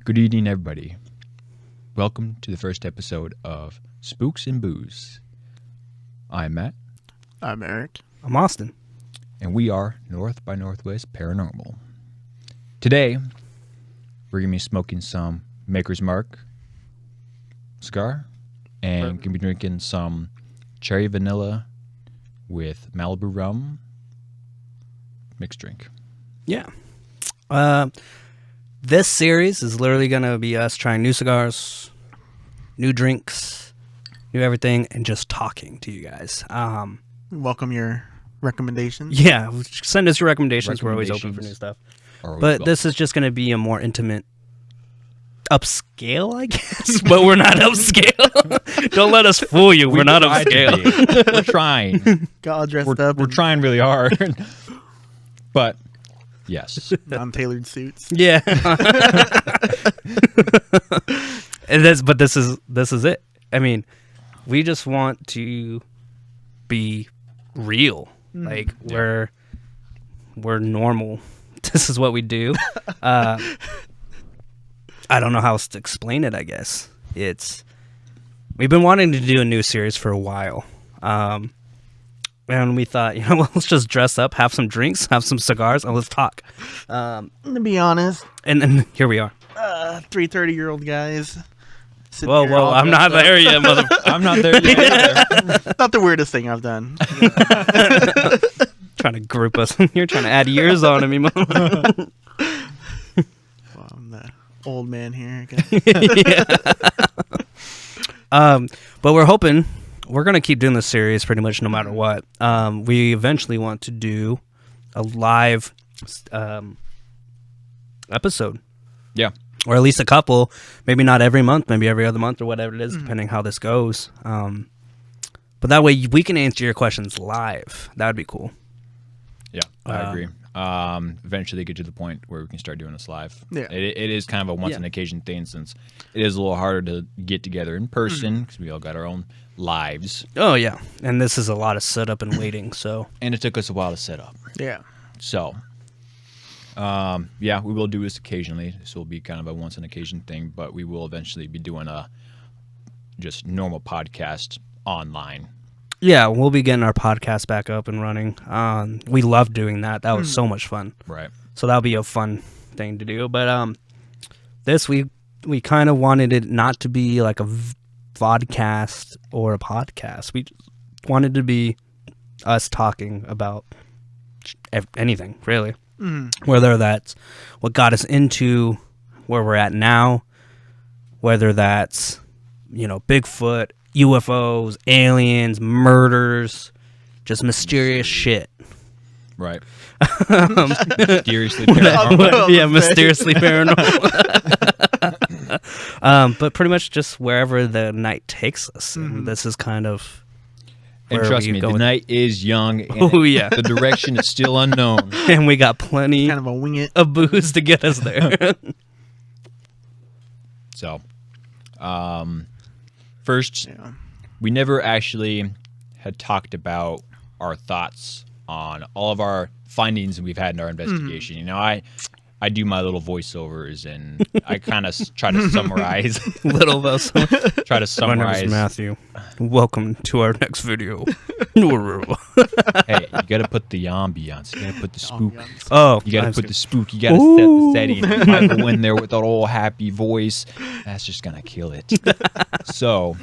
Good evening, everybody. Welcome to the first episode of Spookz and Booze. I'm Matt. I'm Eric. I'm Austin. And we are North by Northwest Paranormal. Today, we're going to be smoking some Maker's Mark cigar and going to be drinking some cherry vanilla with Malibu rum mixed drink. Yeah. This series is literally going to be us trying new cigars, new drinks, new everything, and just talking to you guys. Welcome your recommendations. Yeah, send us your recommendations. We're always open for new stuff. But this is just going to be a more intimate upscale, I guess. But we're not upscale. Don't let us fool you. We're not upscale. We're trying. Got all dressed up. We're trying really hard. But, yes. Non-tailored suits. Yeah. But this is it. I mean, we just want to be real. Like we're normal. This is what we do. I don't know how else to explain it, I guess. We've been wanting to do a new series for a while. And we thought, let's just dress up, have some drinks, have some cigars, and let's talk. To be honest. And then here we are. 3 30-year-old guys. Whoa, I'm not there yet, mother. I'm not there yet either. Not the weirdest thing I've done. Trying to group us. You're trying to add years on to me, mother. Well, I'm the old man here, I guess. But we're hoping we're going to keep doing this series pretty much no matter what. We eventually want to do a live episode. Yeah. Or at least a couple, maybe not every month, maybe every other month or whatever it is, depending how this goes. But that way we can answer your questions live. That would be cool. Yeah, I agree. Eventually get to the point where we can start doing this live. Yeah. It is kind of a once-in-occasion thing since it is a little harder to get together in person because we all got our own lives. Oh, yeah. And this is a lot of setup and waiting, so. And it took us a while to set up. Yeah. So, yeah, we will do this occasionally. This will be kind of a once-in-occasion thing, but we will eventually be doing a just normal podcast online. Yeah, we'll be getting our podcast back up and running. We love doing that. That was so much fun. Right. So that'll be a fun thing to do. But this, we kind of wanted it not to be like a vodcast or a podcast. We just wanted to be us talking about anything, really. Whether that's what got us into where we're at now, whether that's, Bigfoot, UFOs, aliens, murders, just mysterious shit. Right. Mysteriously paranormal. Yeah, mysteriously paranormal. But pretty much just wherever the night takes us. And this is kind of. And trust me, the night is young. And yeah. The direction is still unknown. And we got plenty Kind of a wing it. of booze to get us there. So, first, we never actually had talked about our thoughts on all of our findings we've had in our investigation. I do my little voiceovers and I kind of try to summarize. Little of us. Try to summarize. My name is Matthew. Welcome to our next video. Hey, you got to put the ambiance. You got to put the spook. Oh, You got to put the spook. You got to set the setting. If I go in there with that old happy voice, that's just going to kill it. So,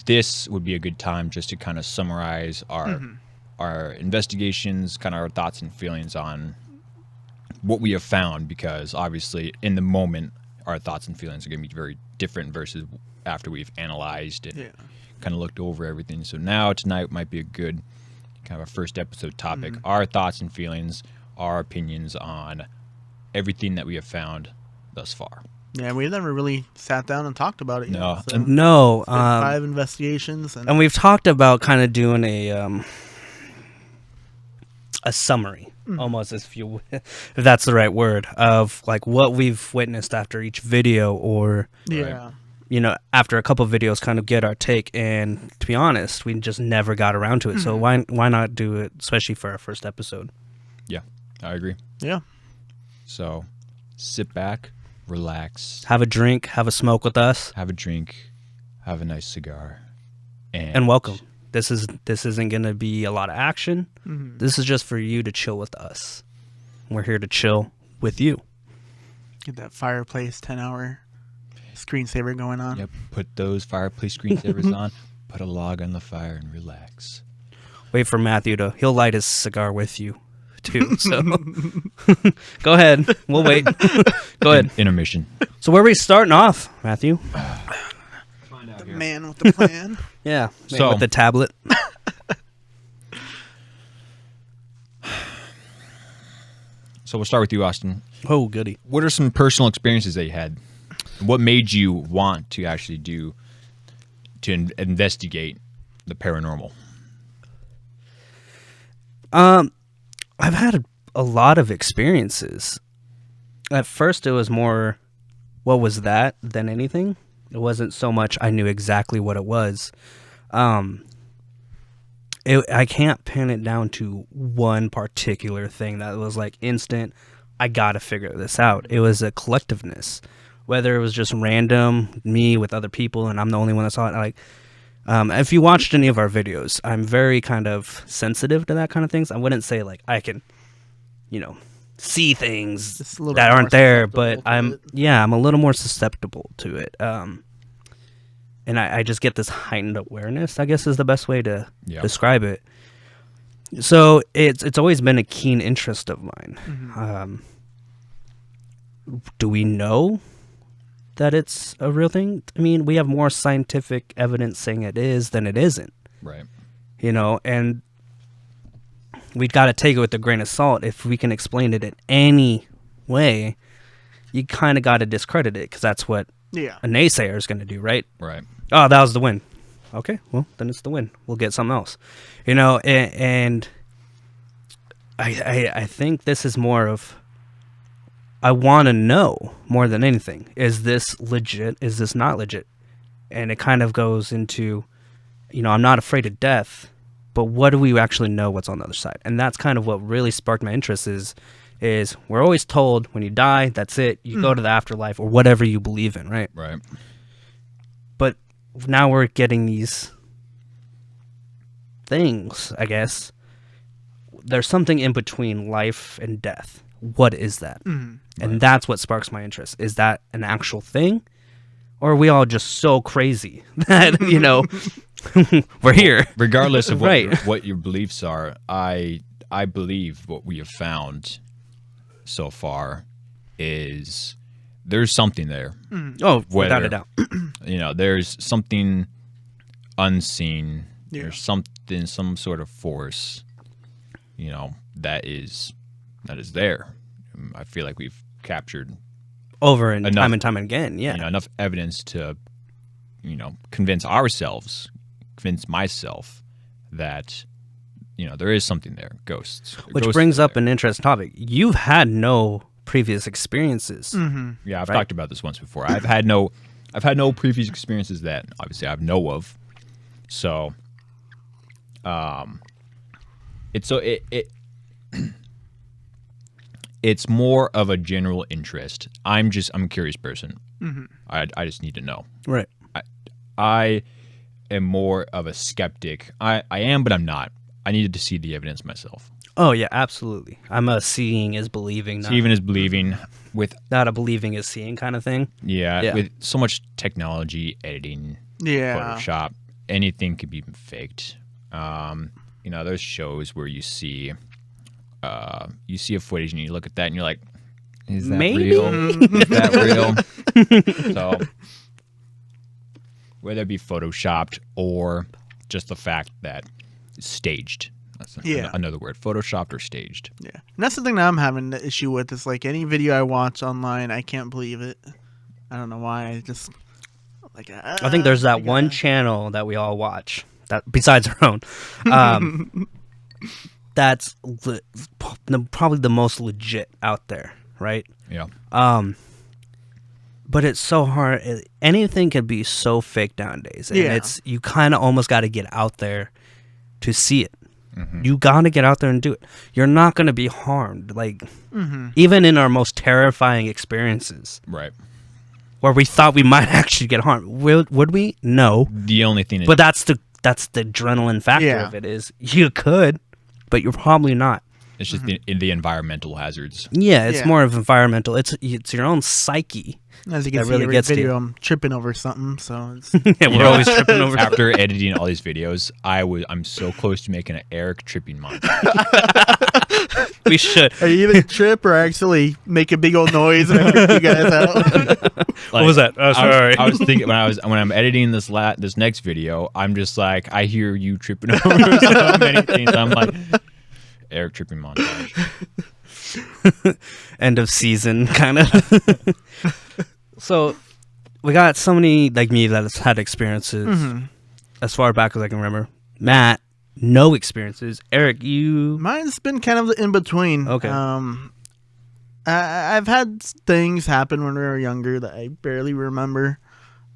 this would be a good time just to kind of summarize our investigations, kind of our thoughts and feelings on what we have found, because obviously in the moment our thoughts and feelings are going to be very different versus after we've analyzed and kind of looked over everything. So now tonight might be a good kind of a first episode topic. Our thoughts and feelings, our opinions on everything that we have found thus far. Yeah, we never really sat down and talked about it yet. No. So No. 5 investigations. And we've talked about kind of doing a summary, almost, if that's the right word, of like what we've witnessed after each video, or after a couple of videos, kind of get our take. And to be honest, we just never got around to it. So why not do it, especially for our first episode? Yeah, I agree. Yeah. So sit back, relax, Have a drink, have a smoke with us, have a drink, have a nice cigar, and welcome. This isn't going to be a lot of action. Mm-hmm. This is just for you to chill with us. We're here to chill with you. Get that fireplace 10-hour screensaver going on. Yep, put those fireplace screensavers on, put a log on the fire, and relax. Wait for Matthew he'll light his cigar with you, too. So go ahead. We'll wait. Go ahead. Intermission. So where are we starting off, Matthew? The man with the plan. Yeah. So- with the tablet. So we'll start with you, Austin. Oh, goody. What are some personal experiences that you had? What made you want to actually investigate the paranormal? I've had a lot of experiences. At first, it was more, what was that than anything. It wasn't so much I knew exactly what it was. I can't pin it down to one particular thing that was like instant, I gotta figure this out. It was a collectiveness. Whether it was just random, me with other people, and I'm the only one that saw it. Like, if you watched any of our videos, I'm very kind of sensitive to that kind of things. I wouldn't say like I can, see things Just a little that more aren't there, susceptible but to it. I'm a little more susceptible to it. And I just get this heightened awareness, I guess is the best way to describe it. So it's always been a keen interest of mine. Mm-hmm. Do we know that it's a real thing? I mean, we have more scientific evidence saying it is than it isn't. Right. And we've got to take it with a grain of salt. If we can explain it in any way, you kind of got to discredit it because that's what Yeah. a naysayer is going to do, right? Right. Oh, that was the win. Okay, well, then it's the win. We'll get something else. And I think this is more of, I want to know more than anything. Is this legit? Is this not legit? And it kind of goes into, I'm not afraid of death, but what do we actually know what's on the other side? And that's kind of what really sparked my interest is we're always told when you die, that's it. You go to the afterlife or whatever you believe in, right? Right. But now we're getting these things, I guess. There's something in between life and death. What is that? Mhm. And that's what sparks my interest. Is that an actual thing? Or are we all just so crazy that, we're here? Regardless of what, Right. what your beliefs are, I believe what we have found so far is there's something there. Oh, without Whether- a doubt. There's something unseen. Yeah. There's something, some sort of force, that is there. I feel like we've captured Over and Enough. time again, yeah. enough evidence to, convince myself that, there is something there. Ghosts. Which Ghosts brings are up there. an interesting topic. You've had no previous experiences. Mm-hmm. Yeah, I've Right. talked about this once before. I've had no previous experiences that obviously I know of. So, it's more of a general interest. I'm a curious person. Mm-hmm. I just need to know. Right. I am more of a skeptic. I am, but I'm not. I needed to see the evidence myself. Oh, yeah, absolutely. I'm a seeing is believing, not, Steven is believing with not a believing is seeing kind of thing. yeah, with so much technology, editing, Yeah. Photoshop, anything could be faked. There's shows where you see a footage and you look at that and you're like, is that Maybe. real? Is that real? So whether it be photoshopped or just the fact that it's staged. That's Yeah. another word. Photoshopped or staged. Yeah. And that's the thing that I'm having the issue with is like any video I watch online, I can't believe it. I don't know why. I just like I think there's that one channel that we all watch that besides our own. That's probably the most legit out there, right? Yeah. But it's so hard. Anything can be so fake nowadays, and Yeah. you kind of almost got to get out there to see it. You gotta get out there and do it. You're not gonna be harmed. Like, Mm-hmm. even in our most terrifying experiences, Right. where we thought we might actually get harmed, would we? No. The only thing is, But that's the adrenaline factor Yeah. of it, is you could, but you're probably not. it's just the environmental hazards. Yeah, it's Yeah. more of environmental. It's your own psyche. As you can That see, really every gets to video you. I'm tripping over something, so it's Yeah, we're always tripping over. After editing all these videos, I'm so close to making an Eric tripping montage. We should. I either trip or actually make a big old noise and freak you guys out. What was that? Oh, sorry. I was thinking when I'm editing this next video, I'm just like, I hear you tripping over so many things. I'm like, Eric tripping montage. End of season, kind of. So, we got somebody like me that has had experiences Mm-hmm. as far back as I can remember. Matt, no experiences. Eric, you. Mine's been kind of in between. Okay. I've had things happen when we were younger that I barely remember.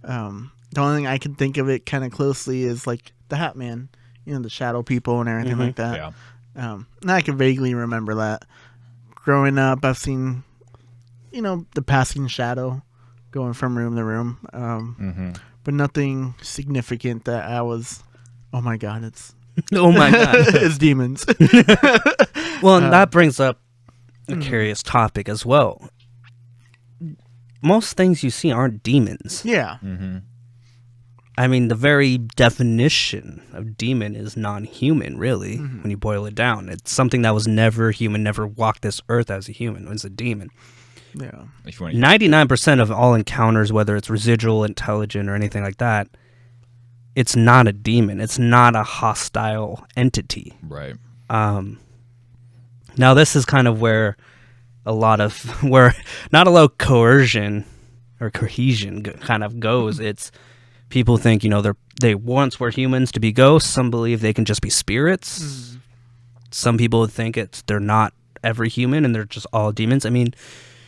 The only thing I can think of it kind of closely is like the Hat Man, the shadow people and everything like that. Yeah. And I can vaguely remember that. Growing up, I've seen, the passing shadow going from room to room. But nothing significant that I was, oh my God, it's Oh my God. it's demons. Well, and that brings up a curious topic as well. Most things you see aren't demons. Yeah. I mean, the very definition of demon is non-human, really, when you boil it down. It's something that was never human, never walked this earth as a human. It was a demon. Yeah. If you want to 99% of all encounters, whether it's residual, intelligent, or anything like that, it's not a demon. It's not a hostile entity. right. Now, this is kind of where where not a lot of coercion or cohesion kind of goes. It's people think, they once were humans to be ghosts. Some believe they can just be spirits. Some people think they're not ever human and they're just all demons. I mean,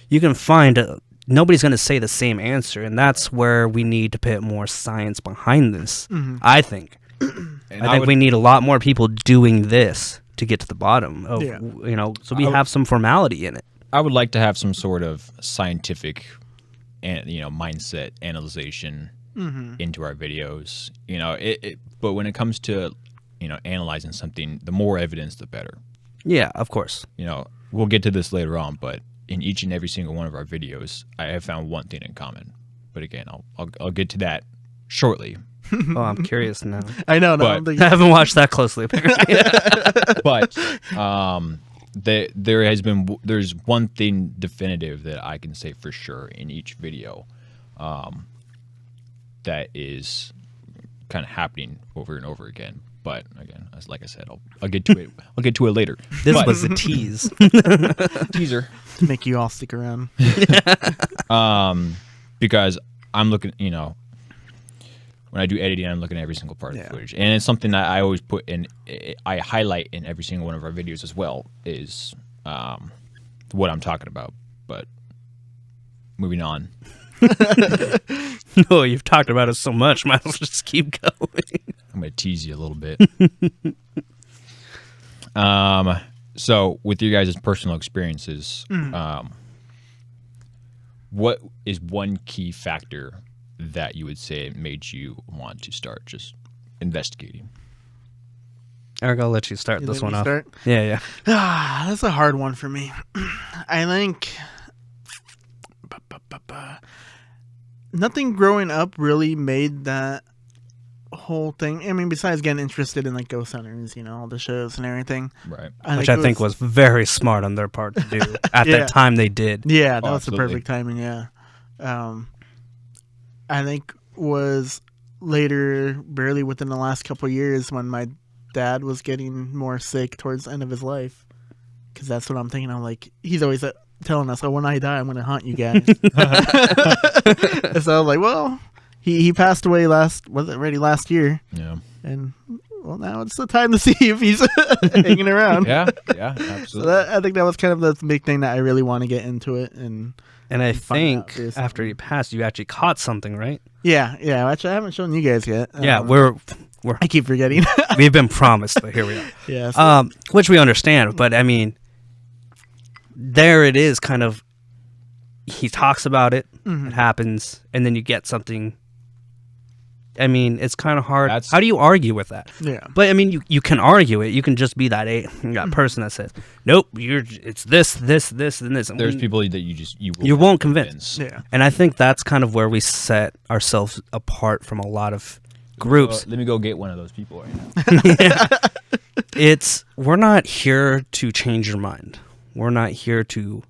you can find nobody's going to say the same answer, and that's where we need to put more science behind this. I think. And I think we need a lot more people doing this to get to the bottom of, Yeah. so we have some formality in it. I would like to have some sort of scientific, and mindset analyzation into our videos. But when it comes to analyzing something, the more evidence, the better. Yeah, of course. We'll get to this later on, but in each and every single one of our videos, I have found one thing in common. But again, I'll get to that shortly. Oh, I'm curious now. I know. No, But- I'm thinking- I haven't watched that closely, apparently. But there's one thing definitive that I can say for sure in each video, that is kind of happening over and over again. But again, like I said, I'll get to it. I'll get to it later. This But- was a tease. teaser. to make you all stick around. Because I'm looking, when I do editing, I'm looking at every single part of the Yeah. footage, and it's something that I always put in. I highlight in every single one of our videos as well is what I'm talking about. But moving on. No, you've talked about it so much. Might as well just keep going. I'm going to tease you a little bit. So with your guys' personal experiences, what is one key factor that you would say made you want to start just investigating? Eric, I'll let you start You this let one me off. start? Yeah. That's a hard one for me. I think nothing growing up really made that whole thing. I mean, besides getting interested in like ghost hunters, all the shows and everything. Right. Which I think was very smart on their part to do. At Yeah. that time, they did. Yeah, that Oh, was the absolutely. perfect timing. Yeah, I think was later, barely within the last couple of years, when my dad was getting more sick towards the end of his life. Because that's what I'm thinking. I'm like, he's always telling us, "Oh, when I die, I'm going to haunt you guys." So I was like, "Well, he passed away last year, Yeah. and well, now it's the time to see if he's hanging around." Yeah. Yeah. So Absolutely. I think that was kind of the big thing that I really want to get into it. And And I find out think there's after he passed, you actually caught something, right? yeah. Actually, I haven't shown you guys yet. Yeah, I keep forgetting. We've been promised, but here we are. Yes. Which we understand, but I mean, there it is. Kind of, he talks about it, it happens, and then you get something. I mean, it's kind of hard. How do you argue with that? Yeah. But I mean, you can argue it. You can just be that person that says, "Nope, it's this, and this." There's people that you won't convince. Yeah. And I think that's kind of where we set ourselves apart from a lot of groups. Let me go get one of those people right now. Yeah. We're not here to change your mind. We're not here to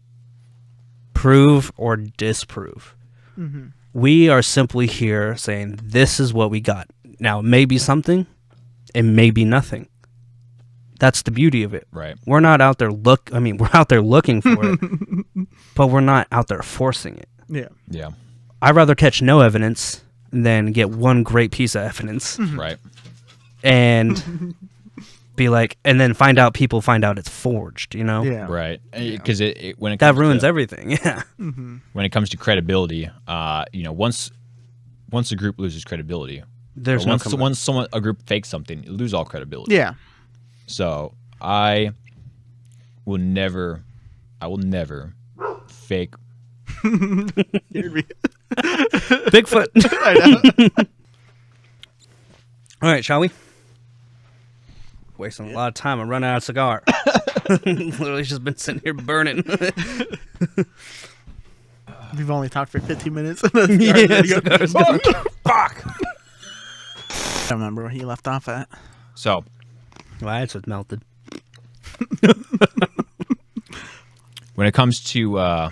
prove or disprove. Mm-hmm. We are simply here saying, this is what we got. Now, it may be something, it may be nothing. That's the beauty of it. Right. We're not out there we're out there looking for it, but we're not out there forcing it. Yeah. Yeah. I'd rather catch no evidence than get one great piece of evidence. Right. And be like, and then people find out it's forged, you know? Yeah. Right. Because when it comes that ruins everything. Yeah. Mm-hmm. When it comes to credibility, once a group loses credibility, There's no once a group fakes something, you lose all credibility. Yeah. So I will never fake Bigfoot. I know. All right, shall we? Wasting a lot of time. I'm running out of cigar. Literally just been sitting here burning. We've only talked for 15 minutes. Yeah, Fuck. I don't remember where he left off at. So My ice was melted. when it comes to, I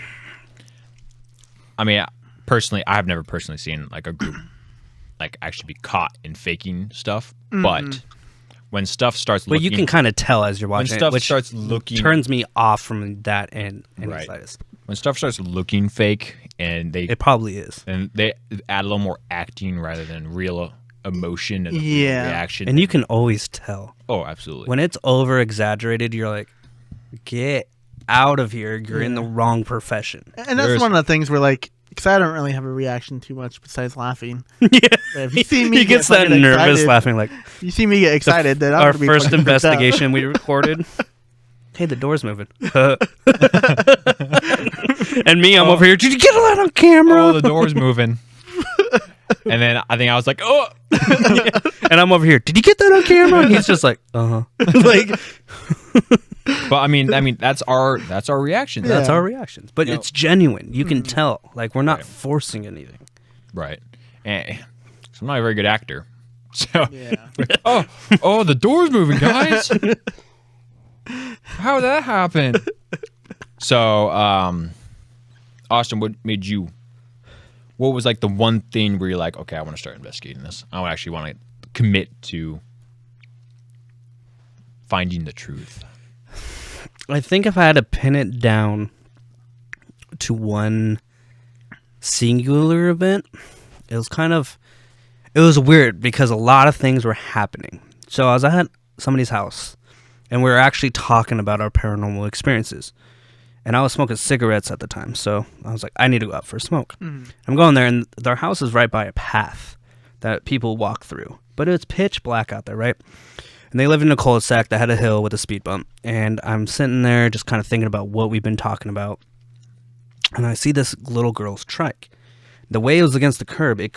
mean, personally, I have never personally seen like a group like actually be caught in faking stuff, but when stuff starts looking... Well, you can kind of tell as you're watching when stuff it, which starts looking... turns me off from that and Right. slightest. When stuff starts looking fake and It probably is. and they add a little more acting rather than real emotion and Yeah. reaction. And you can always tell. Oh, absolutely. When it's over exaggerated, you're like, get out of here. You're in the wrong profession. And that's one of the things where, like, because I don't really have a reaction too much besides laughing. Yeah. If you see me He gets that fucking nervous excited, laughing like, you see me get excited, then I'm our gonna be first fucking freaked out. investigation we recorded. Hey, the door's moving. And me, I'm over here. Did you get that on camera? Oh, the door's moving. And then I think I was like, oh. And I'm over here. Did you get that on camera? And he's just like, like, But I mean, that's our reaction. Yeah. that's our reactions. But You know- it's genuine. You can tell. Like, we're not forcing anything. Right. And so I'm not a very good actor. So, Yeah. oh, the door's moving, guys. How did that happen? So, Austin, what was like the one thing where you're like, okay, I want to start investigating this. I actually want to commit to finding the truth. I think if I had to pin it down to one singular event, it was weird because a lot of things were happening. So I was at somebody's house and we were actually talking about our paranormal experiences. And I was smoking cigarettes at the time, so I was like, I need to go out for a smoke. I'm going there, and their house is right by a path that people walk through. But it's pitch black out there, right? And they live in a cul-de-sac that had a hill with a speed bump. And I'm sitting there just kind of thinking about what we've been talking about. And I see this little girl's trike. The way it was against the curb, it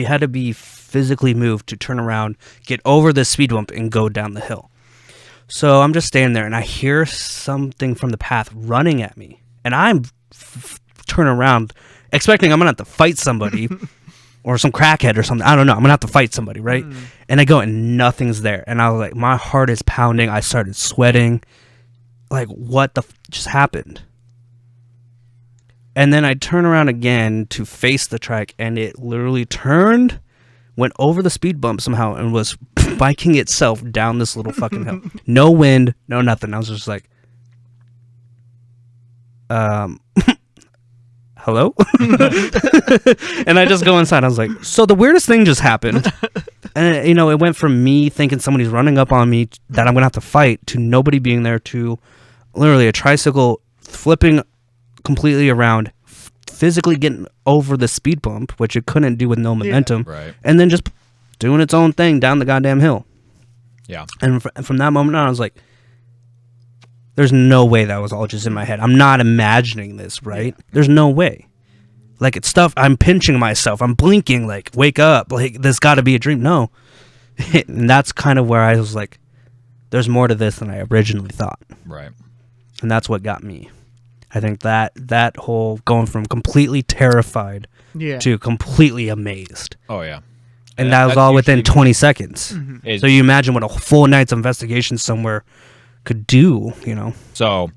had to be physically moved to turn around, get over the speed bump, and go down the hill. So I'm just standing there, and I hear something from the path running at me. And I'm turn around, expecting I'm going to have to fight somebody or some crackhead or something. I don't know. I'm going to have to fight somebody, right? And I go, and nothing's there. And I was like, my heart is pounding. I started sweating. Like, what the just happened? And then I turn around again to face the trike, and it literally turned, went over the speed bump somehow, and was biking itself down this little fucking hill. No wind, no nothing. I was just like, hello? And I just go inside. I was like, so the weirdest thing just happened. And, it went from me thinking somebody's running up on me that I'm going to have to fight to nobody being there to literally a tricycle flipping completely around, physically getting over the speed bump, which it couldn't do with no momentum. Right. And then just doing its own thing down the goddamn hill. Yeah. And from that moment on, I was like, there's no way that was all just in my head. I'm not imagining this, right? Yeah. There's no way. Like, it's stuff, I'm pinching myself. I'm blinking, like, wake up. Like, this got to be a dream. No. And that's kind of where I was like, there's more to this than I originally thought. Right. And that's what got me. I think that whole going from completely terrified to completely amazed. Oh, yeah. And that was all within 20 seconds. Mm-hmm. So you imagine what a full night's investigation somewhere could do, you know? So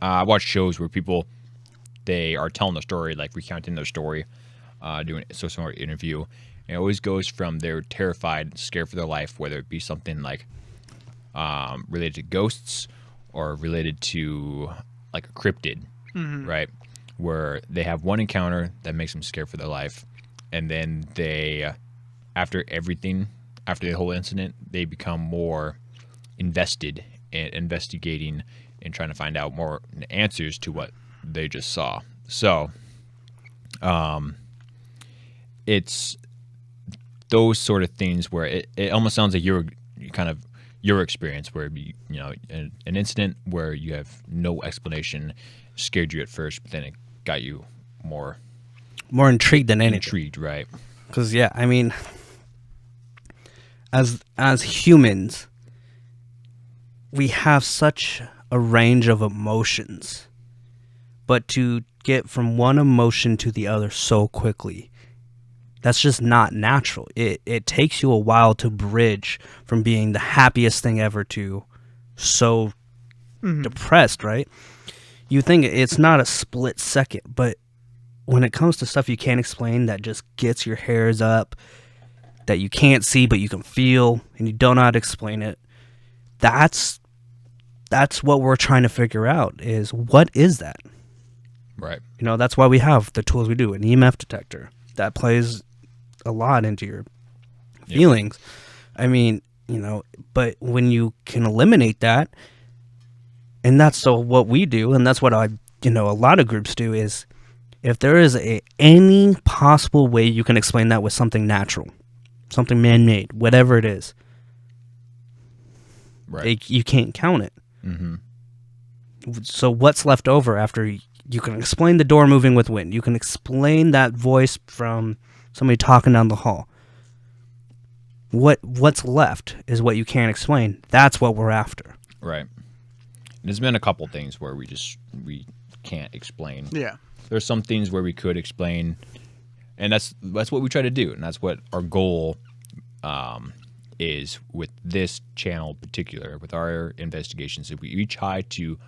I watch shows where people, they are telling the story, like recounting their story, doing a social interview. And it always goes from they're terrified, scared for their life, whether it be something like related to ghosts or related to like a cryptid, right? Where they have one encounter that makes them scared for their life. And then they, after the whole incident, they become more invested in investigating and trying to find out more answers to what they just saw. So, it's those sort of things where it almost sounds like your experience where you know an incident where you have no explanation scared you at first, but then it got you more intrigued than anything. Intrigued, right? Because yeah, I mean, as humans, we have such a range of emotions, but to get from one emotion to the other so quickly, that's just not natural. It takes you a while to bridge from being the happiest thing ever to so depressed, right? You think it's not a split second, but when it comes to stuff you can't explain that just gets your hairs up, that you can't see but you can feel, and you don't know how to explain it, that's what we're trying to figure out is what is that? Right. You know, that's why we have the tools we do, an EMF detector. That plays a lot into your feelings. I mean, you know, but when you can eliminate that, and that's so what we do, and that's what a lot of groups do, is if there is any possible way you can explain that with something natural, something man-made, whatever it is, right, you can't count it. Mm-hmm. So what's left over after you can explain the door moving with wind? You can explain that voice from somebody talking down the hall. What's left is what you can't explain. That's what we're after. Right. There's been a couple things where we can't explain. Yeah. There's some things where we could explain, and that's what we try to do, and that's what our goal is with this channel in particular, with our investigations. If we try to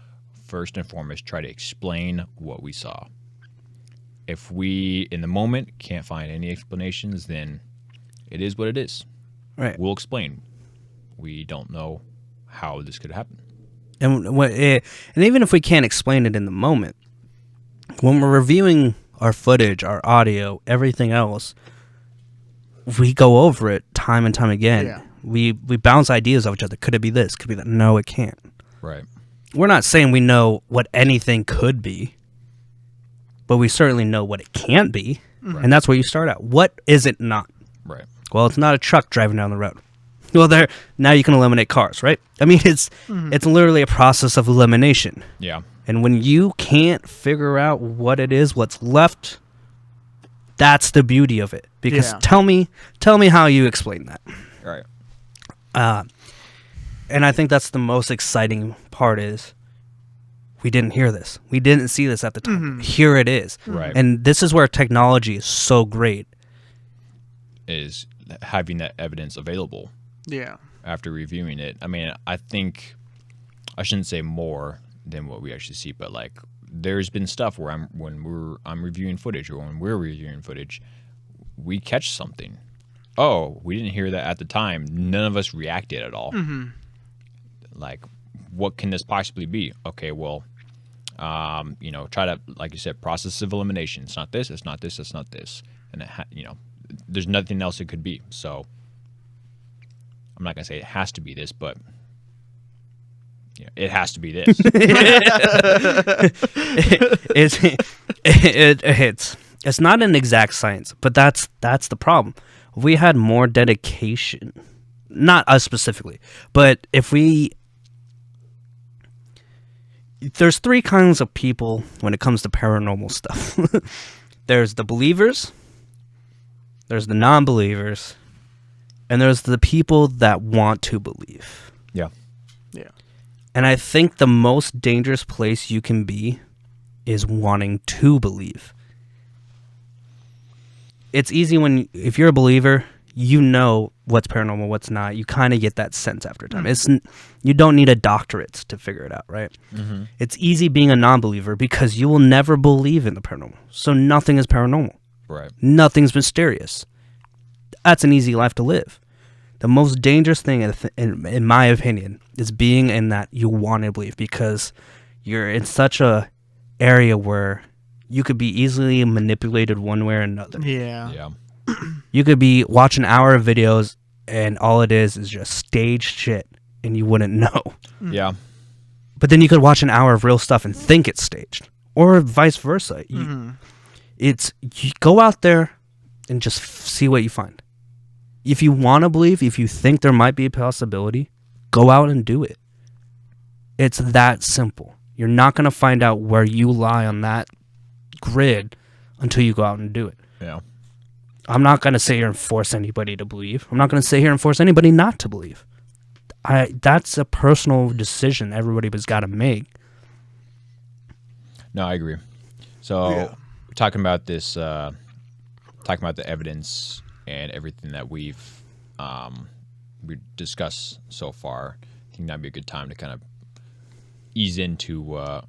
first and foremost try to explain what we saw. If we in the moment can't find any explanations, then it is what it is. Right. We'll explain. We don't know how this could happen. And even if we can't explain it in the moment, when we're reviewing our footage, our audio, everything else, we go over it time and time again. Yeah. We bounce ideas off each other. Could it be this? Could it be that? No, it can't. Right. We're not saying we know what anything could be, but we certainly know what it can't be. Right. And that's where you start out. What is it not? Right. Well, it's not a truck driving down the road. Well, now you can eliminate cars, right? I mean, it's literally a process of elimination. Yeah. And when you can't figure out what it is, what's left, that's the beauty of it. Because tell me how you explain that. Right. And I think that's the most exciting part is we didn't hear this. We didn't see this at the time. Here it is. Right. And this is where technology is so great. Is having that evidence available. Yeah. After reviewing it. I mean, I think I shouldn't say more than what we actually see, but like there's been stuff where I'm reviewing footage, or when we're reviewing footage, we catch something. Oh, we didn't hear that at the time. None of us reacted at all. Like, what can this possibly be? Okay, well, try to, like you said, process of elimination. It's not this. It's not this. It's not this. And there's nothing else it could be. So I'm not gonna say it has to be this, but it has to be this. It's not an exact science, but that's the problem. If we had more dedication, not us specifically, but if we, there's three kinds of people when it comes to paranormal stuff. There's the believers, there's the non-believers, and there's the people that want to believe. Yeah. Yeah. And I think the most dangerous place you can be is wanting to believe. It's easy if you're a believer, you know what's paranormal, what's not. You kind of get that sense after time. You don't need a doctorate to figure it out, right? Mm-hmm. It's easy being a non-believer because you will never believe in the paranormal. So nothing is paranormal. Right. Nothing's mysterious. That's an easy life to live. The most dangerous thing, in my opinion, is being in that you want to believe, because you're in such a area where you could be easily manipulated one way or another. Yeah. Yeah. You could be watching an hour of videos and all it is just staged shit and you wouldn't know. Yeah. But then you could watch an hour of real stuff and think it's staged, or vice versa. You go out there and just see what you find. If you want to believe, if you think there might be a possibility, go out and do it. It's that simple. You're not going to find out where you lie on that grid until you go out and do it. Yeah. I'm not going to sit here and force anybody to believe. I'm not going to sit here and force anybody not to believe. That's a personal decision everybody's got to make. No, I agree. So Yeah. we're talking about this, talking about the evidence and everything that we discussed so far. I think that'd be a good time to kind of ease into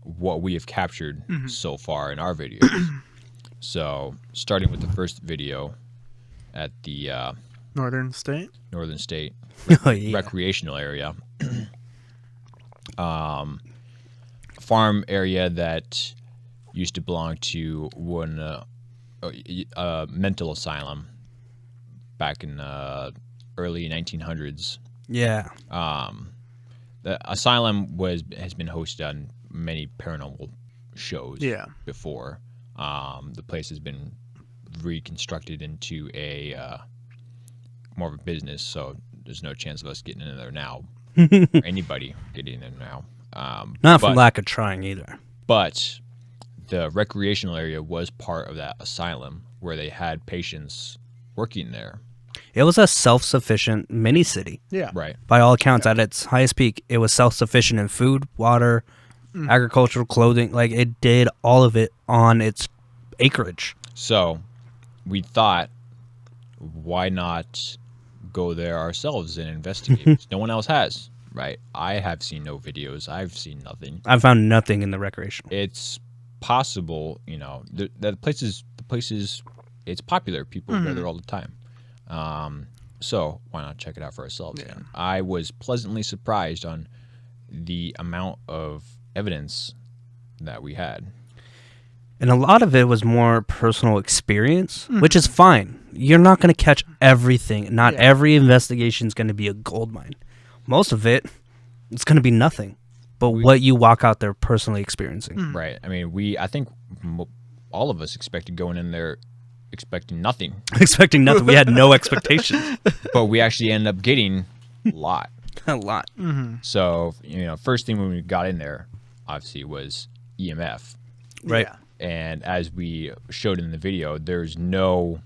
what we have captured so far in our videos. So starting with the first video at the Northern State. Northern State Oh, yeah. recreational area, farm area that used to belong to one mental asylum back in early 1900s. Yeah. The asylum has been hosted on many paranormal shows before. The place has been reconstructed into a more of a business, so there's no chance of us getting in there now, or anybody getting in there now. Not for lack of trying either. But the recreational area was part of that asylum where they had patients working there. It was a self-sufficient mini city. Yeah. Right. By all accounts, at its highest peak, it was self-sufficient in food, water, agricultural, clothing. Like, it did all of it on its acreage. So we thought, why not go there ourselves and investigate? No one else has, right? I have seen no videos. I've seen nothing. I found nothing in the recreational. It's possible, the place is, it's popular. People go there all the time. So why not check it out for ourselves? Yeah. And I was pleasantly surprised on the amount of evidence that we had. And a lot of it was more personal experience, which is fine. You're not going to catch everything. Not every investigation is going to be a gold mine. Most of it, it's going to be nothing but what you walk out there personally experiencing. Right. I mean, I think all of us expected going in there expecting nothing. Expecting nothing. We had no expectations. But we actually ended up getting a lot. A lot. So, first thing when we got in there, obviously, was EMF. Right. Yeah. And as we showed in the video, there's no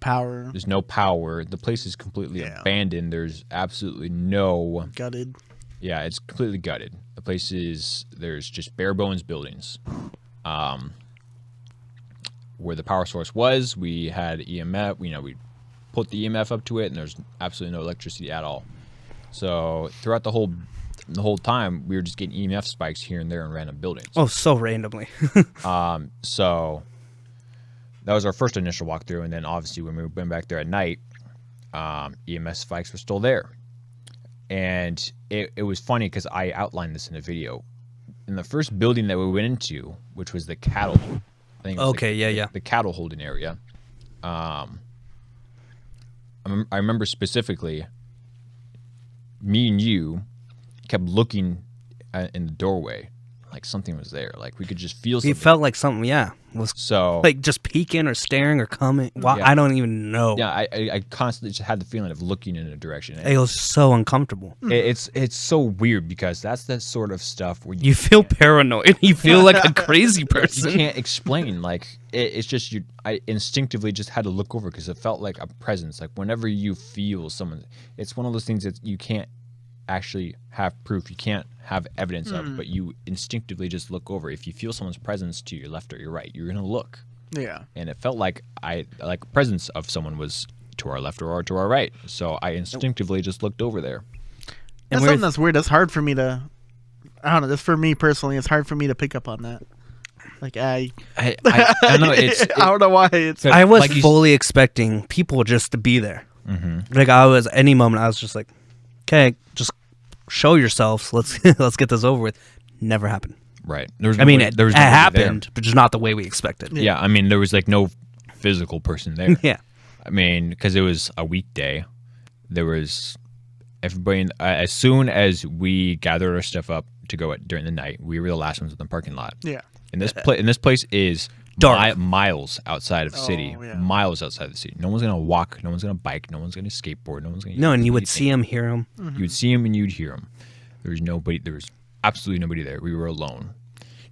power. There's no power. The place is completely abandoned. There's absolutely no... Gutted. Yeah, it's completely gutted. The place there's just bare bones buildings. Where the power source was, we had EMF. We put the EMF up to it, and there's absolutely no electricity at all. So throughout the whole time, we were just getting EMF spikes here and there in random buildings. Oh, so randomly. So that was our first initial walkthrough, and then obviously when we went back there at night, EMF spikes were still there. And it was funny because I outlined this in a video. In the first building that we went into, which was the cattle, I think it was the cattle holding area. I remember specifically, me and you kept looking in the doorway like something was there. Like we could just feel It something. felt like something, was So like just peeking or staring or coming. Well, Yeah. I don't even know. yeah, I constantly just had the feeling of looking in a direction. It was so uncomfortable. It's so weird because that's the sort of stuff where You feel paranoid. You feel like a crazy person. you can't explain. Like it's just I instinctively just had to look over because it felt like a presence. Like whenever you feel someone, it's one of those things that you can't actually have proof. You can't have evidence of, but you instinctively just look over. If you feel someone's presence to your left or your right, you're gonna look. Yeah. And it felt like presence of someone was to our left or to our right. So I instinctively just looked over there. That's something that's weird. That's hard for me to. I don't know. This for me personally, it's hard for me to pick up on that. Like I know it's. I don't know why it's. I was like fully expecting people just to be there. Mm-hmm. Like I was, any moment, I was just like, okay, just show yourselves. Let's get this over with. Never happened. Right. There was I mean, nobody- there was it nobody happened, there. but just not the way we expected. Yeah, I mean, there was like no physical person there. Yeah. I mean, because it was a weekday, there was everybody. As soon as we gathered our stuff up to go during the night, we were the last ones in the parking lot. Yeah. And this place is Dark. miles outside of the city. yeah. Miles outside of the city. No one's gonna walk. No one's gonna bike. No one's gonna skateboard. No one's gonna. No, and do you would anything. see him, hear him. You would see him and you'd hear him. There was nobody. There was absolutely nobody there. We were alone,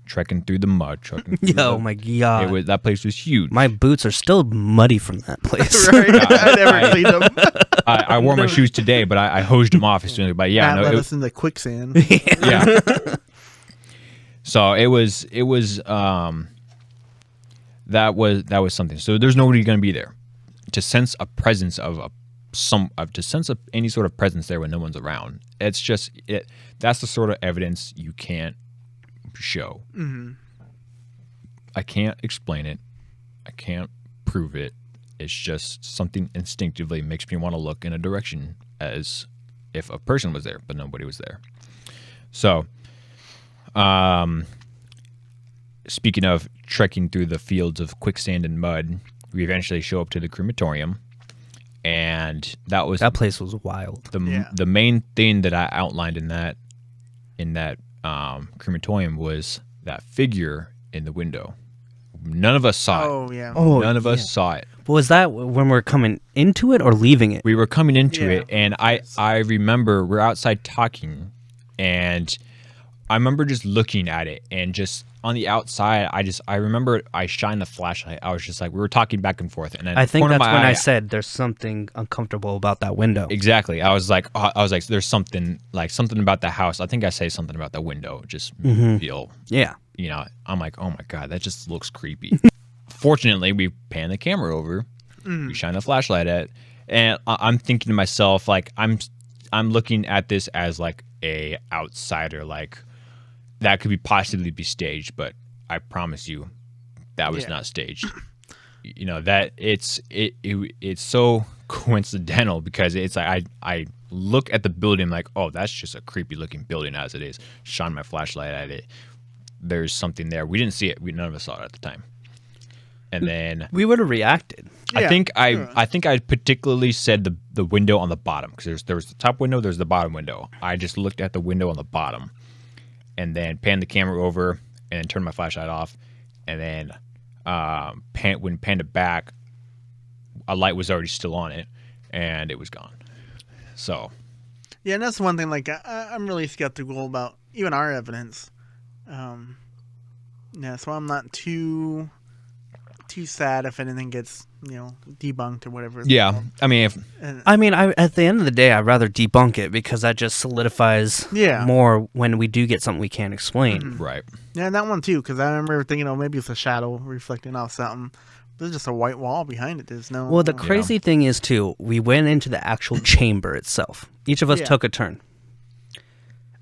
trekking through the mud. Trekking through Oh my god! that place was huge. My boots are still muddy from that place. Right. I never cleaned them. I wore my shoes today, but I hosed them off as soon as. But yeah, Matt no, let it, us in the quicksand. yeah. So it was that was something. So there's nobody going to be there to sense a presence to sense any sort of presence there when no one's around. It's just that's the sort of evidence you can't show. Mm-hmm. I can't explain it. I can't prove it. It's just something instinctively makes me want to look in a direction as if a person was there, but nobody was there. So, speaking of trekking through the fields of quicksand and mud, we eventually show up to the crematorium, and That place was wild. the main thing that I outlined in that crematorium was that figure in the window. None of us saw it. Oh yeah. Oh, None of us saw it. Was that when we're coming into it or leaving it? We were coming into Yeah. it, and I remember we're outside talking, and I remember just looking at it, and just on the outside, I remember I shined the flashlight. I was just like, we were talking back and forth, and then I think corner of that's my when I eye- said there's something uncomfortable about that window. exactly. I was like, there's something about the house. I think I say something about the window. Just feel, Yeah. I'm like, oh my god, that just looks creepy. Fortunately, we pan the camera over, we shine the flashlight at, and I'm thinking to myself, like, I'm looking at this as like a outsider, like that could possibly be staged, but I promise you, that was not staged. That it's so coincidental because it's like I look at the building like, oh, that's just a creepy looking building as it is. Shine my flashlight at it. There's something there. We didn't see it. None of us saw it at the time. And then We would have reacted. Yeah. I think I particularly said the window on the bottom because there was the top window, there's the bottom window. I just looked at the window on the bottom, and then panned the camera over, and then turned my flashlight off, and then when panned it back, a light was already still on it, and it was gone. So Yeah, and that's one thing. Like, I'm really skeptical about even our evidence. Yeah, so I'm not too sad if anything gets debunked or whatever. it's yeah, called. I mean, if And, I mean, at the end of the day, I'd rather debunk it because that just solidifies Yeah. more when we do get something we can't explain. right, yeah, that one too, because I remember thinking, maybe it's a shadow reflecting off something. There's just a white wall behind it. There's no. Well, the crazy thing is, too, we went into the actual chamber itself. Each of us Yeah. took a turn.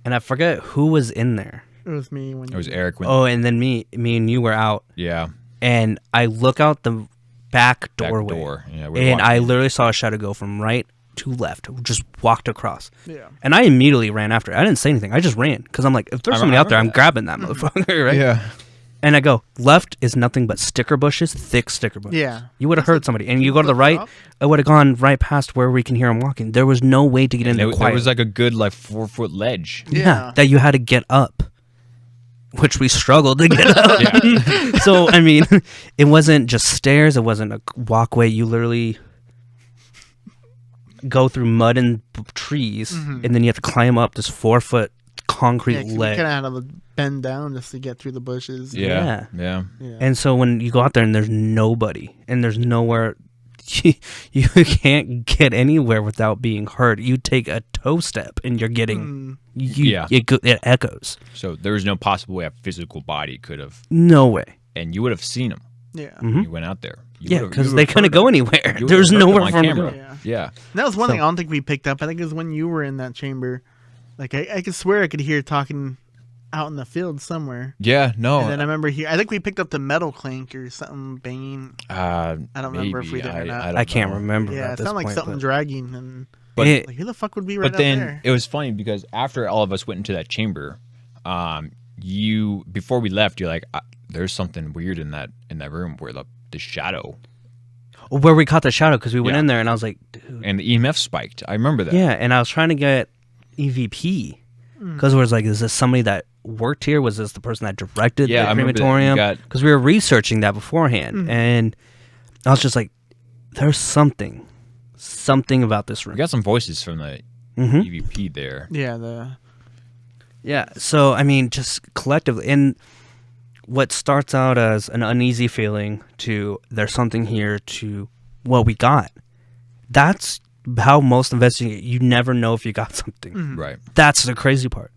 And I forget who was in there. It was me when it was Eric. When, Oh, and then me and you were out. yeah, And I look out the back back doorway. door. Yeah, we And walked I in. literally saw a shadow go from right to left. Just walked across. Yeah. And I immediately ran after it. I didn't say anything. I just ran. Because I'm like, if there's I somebody out there, I'm remember grabbing that motherfucker, right? Yeah. And I go, left is nothing but sticker bushes, thick sticker bushes. Yeah. You would have heard somebody. And you go to the right, up. I would have gone right past where we can hear them walking. There was no way to get in there There quiet. was like a good 4-foot ledge. yeah, that you had to get up. which we struggled to get up. Yeah. So, I mean, it wasn't just stairs. It wasn't a walkway. You literally go through mud and trees, and then you have to climb up this 4-foot concrete We ledge. kind of had to bend down just to get through the bushes. Yeah. And so when you go out there and there's nobody and there's nowhere, you can't get anywhere without being hurt. You take a toe step and you're getting, it echoes. So there was no possible way a physical body could have, No way. and you would have seen them. Yeah. You went out there. Because they couldn't go anywhere. There's nowhere for them to go. Yeah. That was one thing I don't think we picked up. I think it was when you were in that chamber. Like, I could swear I could hear talking out in the field somewhere. Yeah, no. And then I remember I think we picked up the metal clink or something banging. I don't remember if we did or not. I can't remember. Yeah, at it this sounded like point, something but- dragging. And But like, who the fuck would be right But then up there? it was funny because after all of us went into that chamber, before we left, you're like, there's something weird in that room where the shadow Where we caught the shadow because we went Yeah. in there and I was like, dude. and the EMF spiked. I remember that. Yeah, and I was trying to get EVP because it was like, is this somebody that worked here? Was this the person that directed Yeah, I the remember that. crematorium? You got- Because we were researching that beforehand, and I was just like, there's something about this We room. got some voices from the Mm-hmm. EVP there. Yeah, Yeah, so I mean, just collectively, and what starts out as an uneasy feeling to there's something here to what we got. That's how most investigate. You never know if you got something. Right. That's the crazy part.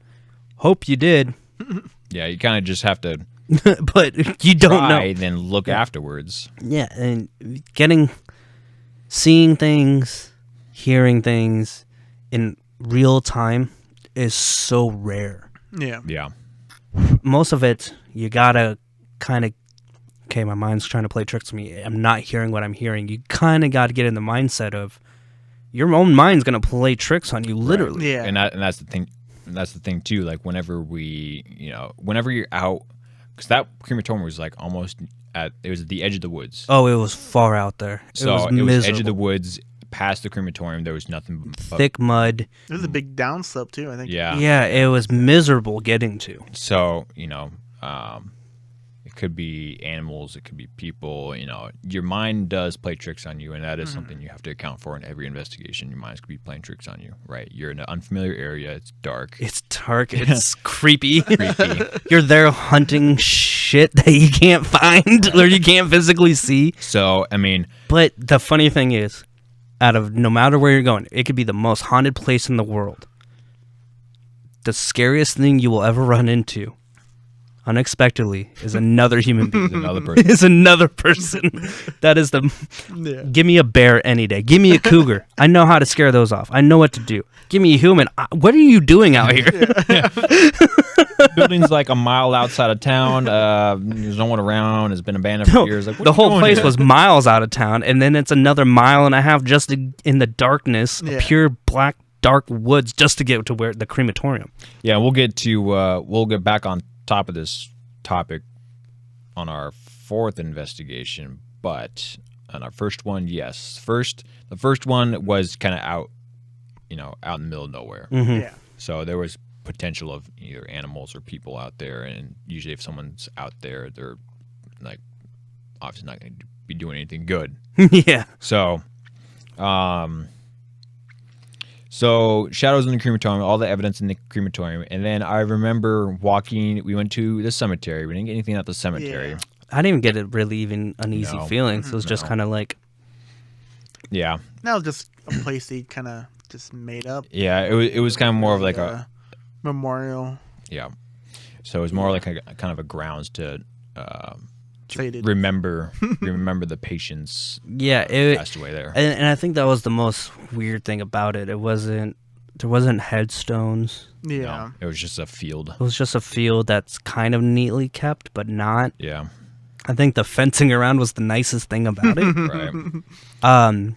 Hope you did, Yeah, you kind of just have to but you don't try, know. then look afterwards. Yeah, and seeing things, hearing things in real time is so rare. yeah. Yeah. Most of it, you gotta kind of, okay, my mind's trying to play tricks with me. I'm not hearing what I'm hearing. You kind of got to get in the mindset of your own mind's gonna play tricks on you, literally. Yeah. And that's the thing. That's the thing too. Like whenever whenever you're out, because that crematorium was like almost it was at the edge of the woods. Oh, it was far out there. So it was it miserable. was edge of the woods, past the crematorium. There was nothing but Thick mud. There's a big downslope too, I think. Yeah. Yeah, it was miserable getting to. So it could be animals, it could be people. Your mind does play tricks on you, and that is something you have to account for in every investigation. Your mind's could be playing tricks on you, right? You're in an unfamiliar area. It's dark. It's dark. It's creepy. Creepy. You're there hunting shit that you can't find or you can't physically see. So I mean, But the funny thing is, no matter where you're going, it could be the most haunted place in the world. The scariest thing you will ever run into, unexpectedly, is another human being. another person. Is another person. That is Yeah. Give me a bear any day. Give me a cougar. I know how to scare those off. I know what to do. Give me a human. What are you doing out here? Building's like a mile outside of town. There's no one around. It's been abandoned for years. Like, what The are you whole doing place here? was miles out of town, and then it's another mile and a half just in the darkness, Yeah. pure black, dark woods, just to get to where the crematorium. Yeah, we'll get back on top of this topic on our fourth investigation, but on our first one, yes. The first one was kind of out in the middle of nowhere. Yeah. So there was potential of either animals or people out there, and usually if someone's out there, they're like obviously not going to be doing anything good. Yeah. So, so shadows in the crematorium, all the evidence in the crematorium, and then I remember walking. We went to the cemetery. We didn't get anything at the cemetery. Yeah. I didn't even get it really even uneasy No. feelings. It was just No. kind of like, Yeah, That was just a place they kind of just made up. yeah. It was kind of more of like a memorial. yeah. So it was more like a kind of a grounds to Faded. remember the patients yeah. It, passed away there. and I think that was the most weird thing about it. There wasn't headstones. Yeah. No, it was just a field. It was just a field that's kind of neatly kept, but not. Yeah, I think the fencing around was the nicest thing about it. right.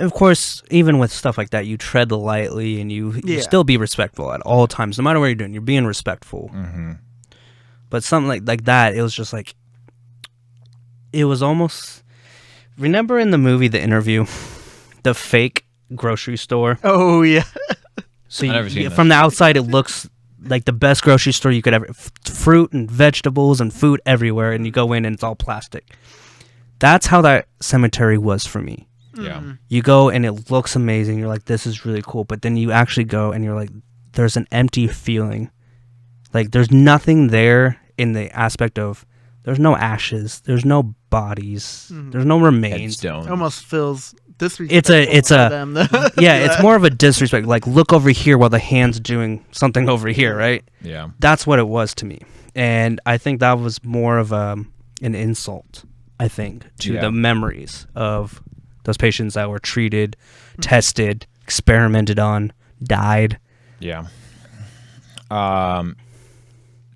Of course, even with stuff like that, you tread lightly and you Yeah. still be respectful at all times, no matter what you're doing. You're being respectful. Mm-hmm. But something like that, it was just like, it was almost. Remember in the movie The Interview, the fake grocery store? Oh yeah. So I've never seen that. from the outside, it looks like the best grocery store you could ever. Fruit and vegetables and food everywhere, and you go in and it's all plastic. That's how that cemetery was for me. Yeah. You go and it looks amazing. You're like, this is really cool. But then you actually go and you're like, there's an empty feeling. Like there's nothing there in the aspect of there's no ashes, there's no bodies, there's no remains. Headstones. It almost feels disrespectful. It's a them. yeah, it's more of a disrespect. Like look over here while the hand's doing something over here, right? Yeah. That's what it was to me, and I think that was more of an insult. I think to the memories of those patients that were treated, tested, experimented on, died. Yeah.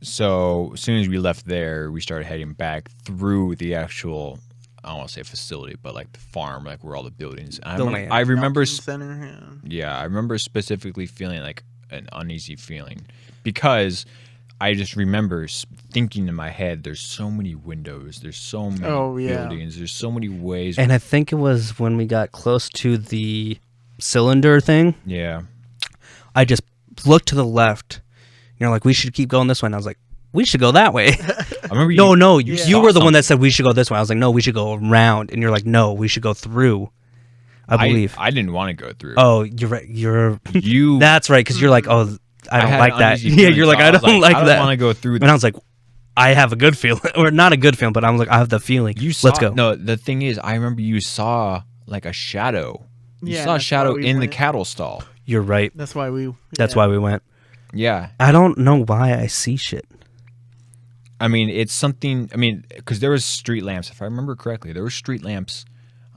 So as soon as we left there, we started heading back through the actual, I don't want to say facility, but like the farm, like where all the buildings. The land. I remember, Center, I remember specifically feeling like an uneasy feeling because I just remember thinking in my head, there's so many windows, there's so many buildings, there's so many ways. And I think it was when we got close to the cylinder thing. Yeah. I just looked to the left. You're like, we should keep going this way. And I was like, we should go that way. I remember you were the one that said we should go this way. I was like, no, we should go around. And you're like, no, we should go through. I believe. I didn't want to go through. Oh, you're right. You. That's right. Because you're like, oh, I don't like that. uneasy Yeah, feelings, you're like, so I don't like I that. don't want to go through. And I was like, I have a good feeling, or not a good feeling, but I was like, I have the feeling. Let's go. No, the thing is, I remember you saw like a shadow. You saw a that's shadow why we in the went. cattle stall. You're right. That's why we. That's why we went. Yeah. I don't know why I see shit. I mean, it's something. I mean, because there was street lamps, if I remember correctly. There were street lamps.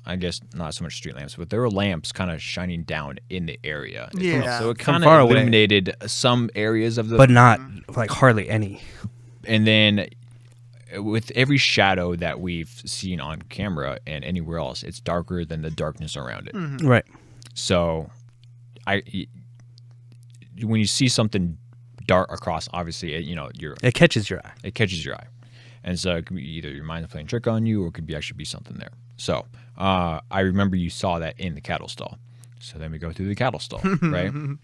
I guess not so much street lamps, but there were lamps kind of shining down in the area. Yeah. So it From kind far of away. illuminated some areas of the. But not like hardly any. And then with every shadow that we've seen on camera and anywhere else, it's darker than the darkness around it. Right. So, when you see something dark across, obviously, It catches your eye. it catches your eye, and so it could be either your mind's playing trick on you, or it could actually be something there. So, I remember you saw that in the cattle stall. So then we go through the cattle stall, right? And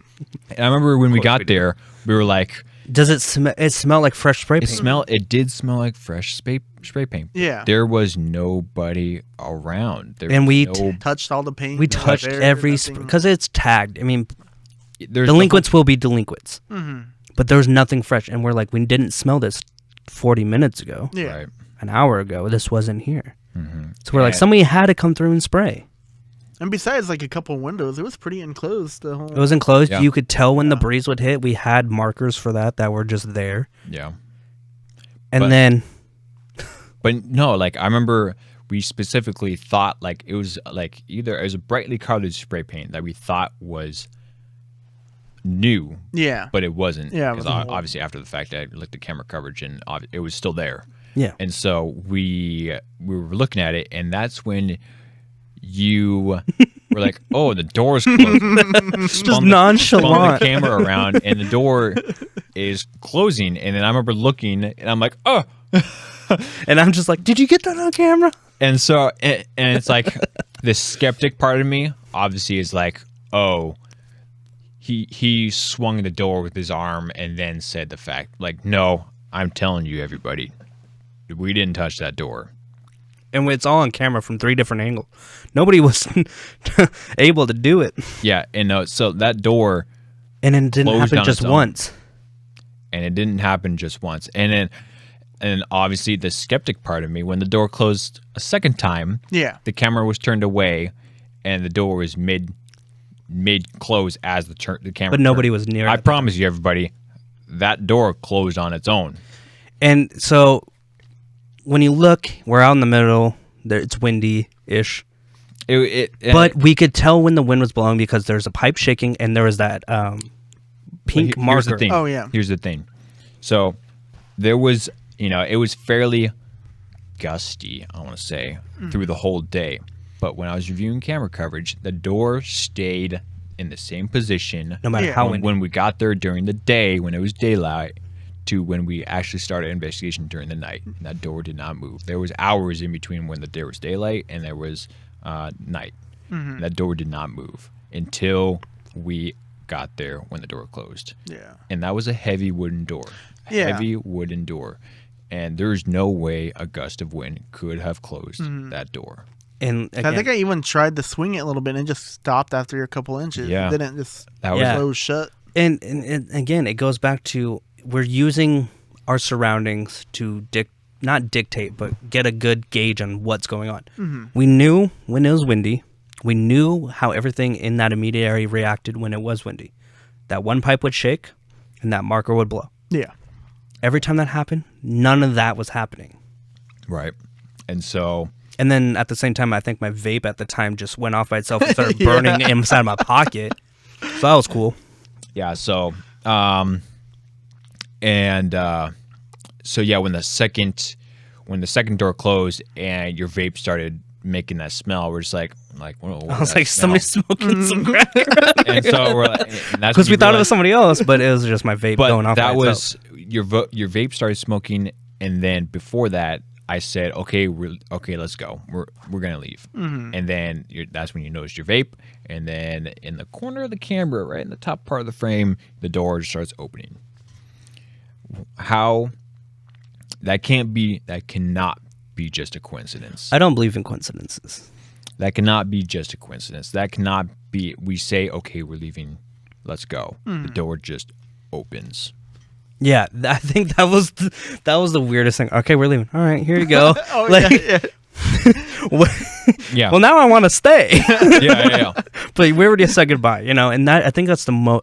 I remember when we got there, we were like, Does it smell? It smelled like fresh spray paint. It did smell like fresh spray paint. Yeah. There was nobody around. There And was we no, touched all the paint. We touched there, every nothing. because it's tagged. I mean, there's delinquents will be delinquents, Mm-hmm. but there was nothing fresh. And we're like, we didn't smell this 40 minutes ago, Yeah. Right. an hour ago. This wasn't here. Mm-hmm. So we're like, And- somebody had to come through and spray. And besides, like a couple windows, it was pretty enclosed. The whole. It was enclosed. Yeah. You could tell when the breeze would hit. We had markers for that were just there. Yeah. And But- then But no, like I remember we specifically thought like it was like either it was a brightly colored spray paint that we thought was new, Yeah. but it wasn't. Yeah, it Because wasn't old. obviously after the fact I looked at camera coverage and it was still there. yeah, And so we were looking at it, and that's when you were like, "Oh, the door's closing." just nonchalant. The camera around, and the door is closing. And then I remember looking, and I'm like, "Oh." And I'm just like, did you get that on camera? And so, and it's like the skeptic part of me obviously is like, "Oh, he swung the door with his arm and then said the fact, like, no, I'm telling you, everybody, we didn't touch that door." And it's all on camera from 3 different angles. Nobody was able to do it. Yeah, and so that door, And it didn't Closed happen on just its own. once. and it didn't happen just once. And then obviously the skeptic part of me, when the door closed a second time, Yeah. the camera was turned away, and the door was mid close as the camera. But nobody turned. was near I it. promise you, everybody, that door closed on its own. And so when you look, we're out in the middle. It's windy-ish. But we could tell when the wind was blowing because there's a pipe shaking and there was that pink Here's marker. the thing. Oh, yeah. Here's the thing. So there was, it was fairly gusty, I want to say, through the whole day. But when I was reviewing camera coverage, the door stayed in the same position. No matter Yeah. how windy. When we got there during the day, when it was daylight, to when we actually started investigation during the night. That door did not move. There was hours in between when there was daylight and there was night. That door did not move until we got there when the door closed. Yeah. And that was a heavy wooden door. Yeah. Heavy wooden door. And there's no way a gust of wind could have closed that door. And I again, think I even tried to swing it a little bit and it just stopped after a couple inches. Yeah. It didn't just That was Yeah. close shut. and again, it goes back to we're using our surroundings to not dictate, but get a good gauge on what's going on. Mm-hmm. We knew when it was windy. We knew how everything in that immediate area reacted when it was windy. That one pipe would shake, and that marker would blow. Yeah. Every time that happened, none of that was happening. right. And so And then at the same time, I think my vape at the time just went off by itself and started burning inside my pocket. So that was cool. yeah, so so yeah, when the second door closed and your vape started making that smell, we're just like what I was like, somebody's smoking some crack. and so we're like, Because we thought it was somebody else, but it was just my vape but going off that by was itself. your vape started smoking, and then before that I said, okay, let's go, we're gonna leave. And then that's when you noticed your vape, and then in the corner of the camera, right in the top part of the frame, the door starts opening. How that cannot be just a coincidence. I don't believe in coincidences. That cannot be just a coincidence. That cannot be, we say, okay, we're leaving, let's go. The door just opens. Yeah, I think that was the weirdest thing. Okay, we're leaving. All right, here you go. Oh, Like, yeah. Yeah. Well, now I want to stay. yeah. But we already said goodbye, and I think that's the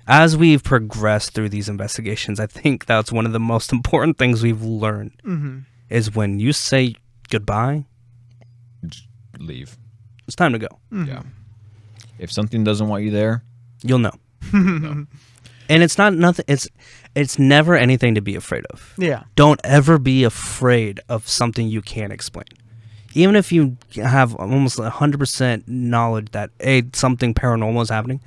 as we've progressed through these investigations, I think that's one of the most important things we've learned is when you say goodbye, Leave. it's time to go. Yeah. If something doesn't want you there, You'll know. no. And it's not nothing. It's never anything to be afraid of. Yeah. Don't ever be afraid of something you can't explain. Even if you have almost 100% knowledge that something paranormal is happening,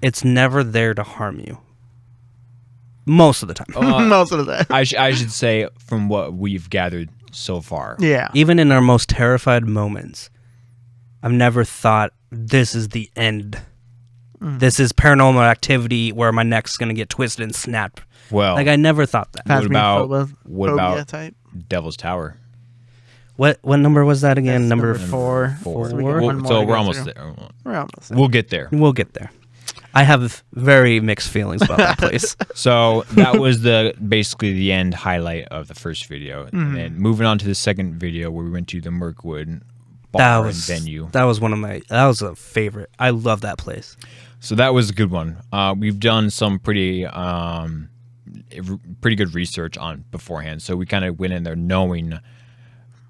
it's never there to harm you. Most of the time. Most of the time. I should say, from what we've gathered so far. Yeah. Even in our most terrified moments, I've never thought this is the end. This is paranormal activity where my neck's going to get twisted and snapped. Well, Like, I never thought that. what about phobia about type? Devil's Tower? What number was that again? That's Number number 4. Four. So we got one more So to we're go almost through. there. We're almost there. We'll get there. We'll get there. I have very mixed feelings about that place. So that was basically the end highlight of the first video. And then moving on to the second video where we went to the Mirkwood bar and venue. That was that was a favorite. I love that place. So that was a good one. We've done some pretty good research on beforehand. So we kind of went in there knowing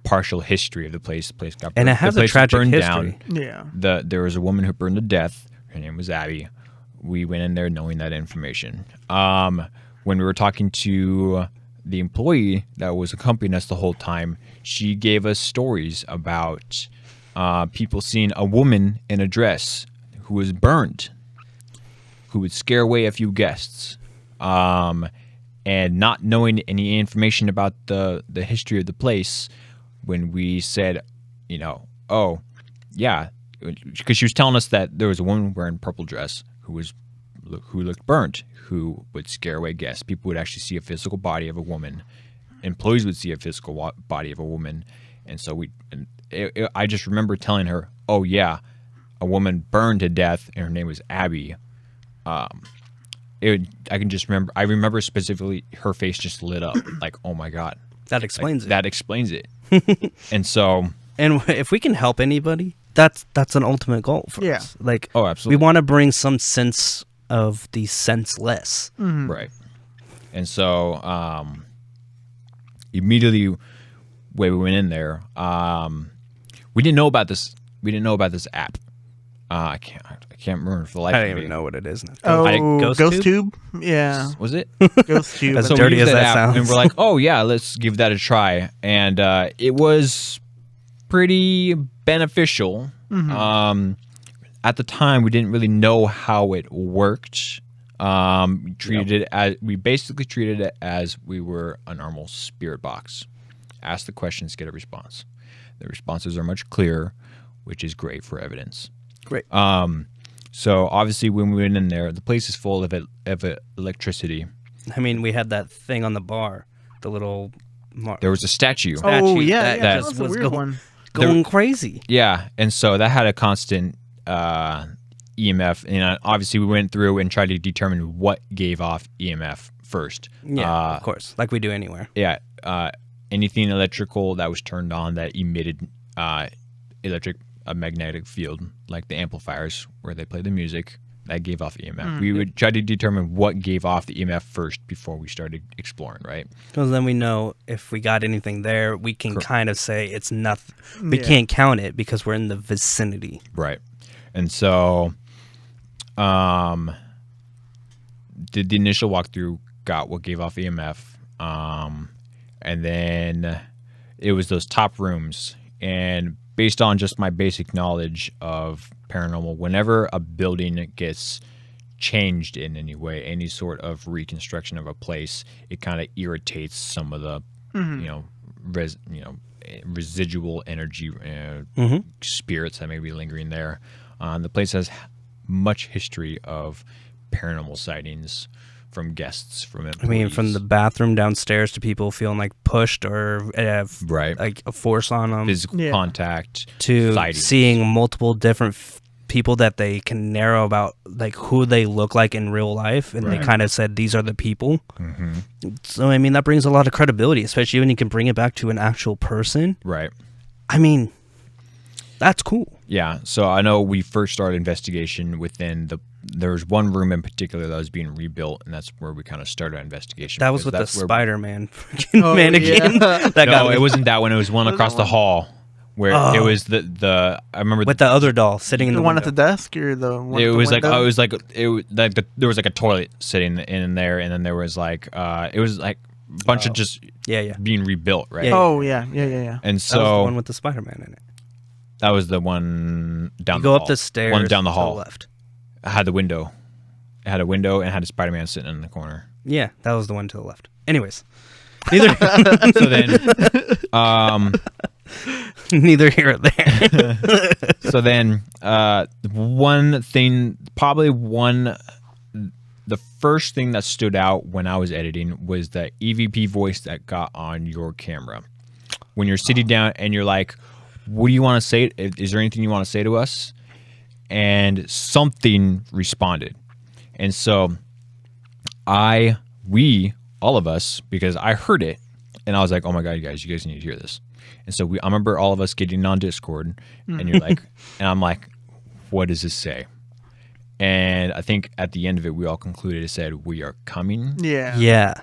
partial history of the place. The place got burned. And it has the a place was tragic burned history. down. Yeah. There was a woman who burned to death. Her name was Abby. We went in there knowing that information. When we were talking to the employee that was accompanying us the whole time, she gave us stories about people seeing a woman in a dress who was burned, who would scare away a few guests, and not knowing any information about the history of the place. When we said, oh, yeah, because she was telling us that there was a woman wearing a purple dress who looked burnt, who would scare away guests. People would actually see a physical body of a woman. Employees would see a physical body of a woman. And so I just remember telling her, oh, yeah, a woman burned to death, and her name was Abby. I remember specifically her face just lit up, like, oh, my God. That explains it. That explains it. And so... And if we can help anybody, that's an ultimate goal for Yeah. us. Like, Oh, absolutely. we want to bring some sense of the senseless. Right. And so immediately when we went in there, we didn't know about this. We didn't know about this app. I can't remember for the life I of don't me. even know what it is now. Oh, Ghost Ghost Tube? Tube? Yeah. Was it? Ghost Tube. That's So we dirty used as that app, sounds. and we're like, oh yeah, let's give that a try. And it was pretty beneficial. At the time, we didn't really know how it worked. We basically treated it as we were a normal spirit box. Ask the questions, get a response. The responses are much clearer, which is great for evidence. Great. So obviously, when we went in there, the place is full of electricity. I mean, we had that thing on the bar, the little. There was a statue. Oh yeah, that that just was a was weird one. going crazy. Yeah, and so that had a constant EMF, and obviously we went through and tried to determine what gave off EMF first. Yeah, of course, like we do anywhere. Yeah, anything electrical that was turned on that emitted a magnetic field, like the amplifiers where they play the music, that gave off EMF. We would try to determine what gave off the EMF first before we started exploring, right? Because then we know if we got anything there, we can kind of say it's nothing. We Yeah. can't count it because we're in the vicinity. Right. And so did the initial walkthrough, got what gave off EMF, and then it was those top rooms. And based on just my basic knowledge of paranormal, whenever a building gets changed in any way, any sort of reconstruction of a place, it kind of irritates some of the residual energy spirits that may be lingering there. The place has much history of paranormal sightings from guests, from employees. I mean, from the bathroom downstairs to people feeling like pushed or have right, like a force on them, physical contact, to sightings. seeing multiple different people that they can narrow about like who they look like in real life, and they kind of said these are the people. So I mean, that brings a lot of credibility, especially when you can bring it back to an actual person. Right. I mean, that's cool. Yeah. So I know we first started investigation within there was one room in particular that was being rebuilt, and that's where we kind of started our investigation. That was with the that's where Spider-Man freaking mannequin. Yeah. No, it wasn't that one. It was one across the hall where it was the I remember with the other doll sitting in The the one window. at the desk or the one it at the was like window? there was like a toilet sitting in there, and then there was like it was like a bunch of just Yeah. being rebuilt, right? Yeah. Oh yeah. And That was so the one with the Spider-Man in it. that was the one down You the go hall. up the stairs. One down the to hall. left. It had the window. It had a window and had a Spider-Man sitting in the corner. Yeah, that was the one to the left. Anyways, neither So then, neither here or there. so then, one thing, the first thing that stood out when I was editing was the EVP voice that got on your camera. When you're sitting down and you're like, "What do you want to say? Is there anything you want to say to us?" And something responded. And so all of us, because I heard it and I was like, oh my God, you guys need to hear this. And so I remember all of us getting on Discord and you're like, and I'm like, what does this say? And I think at the end of it, we all concluded it said, we are coming. Yeah. Yeah.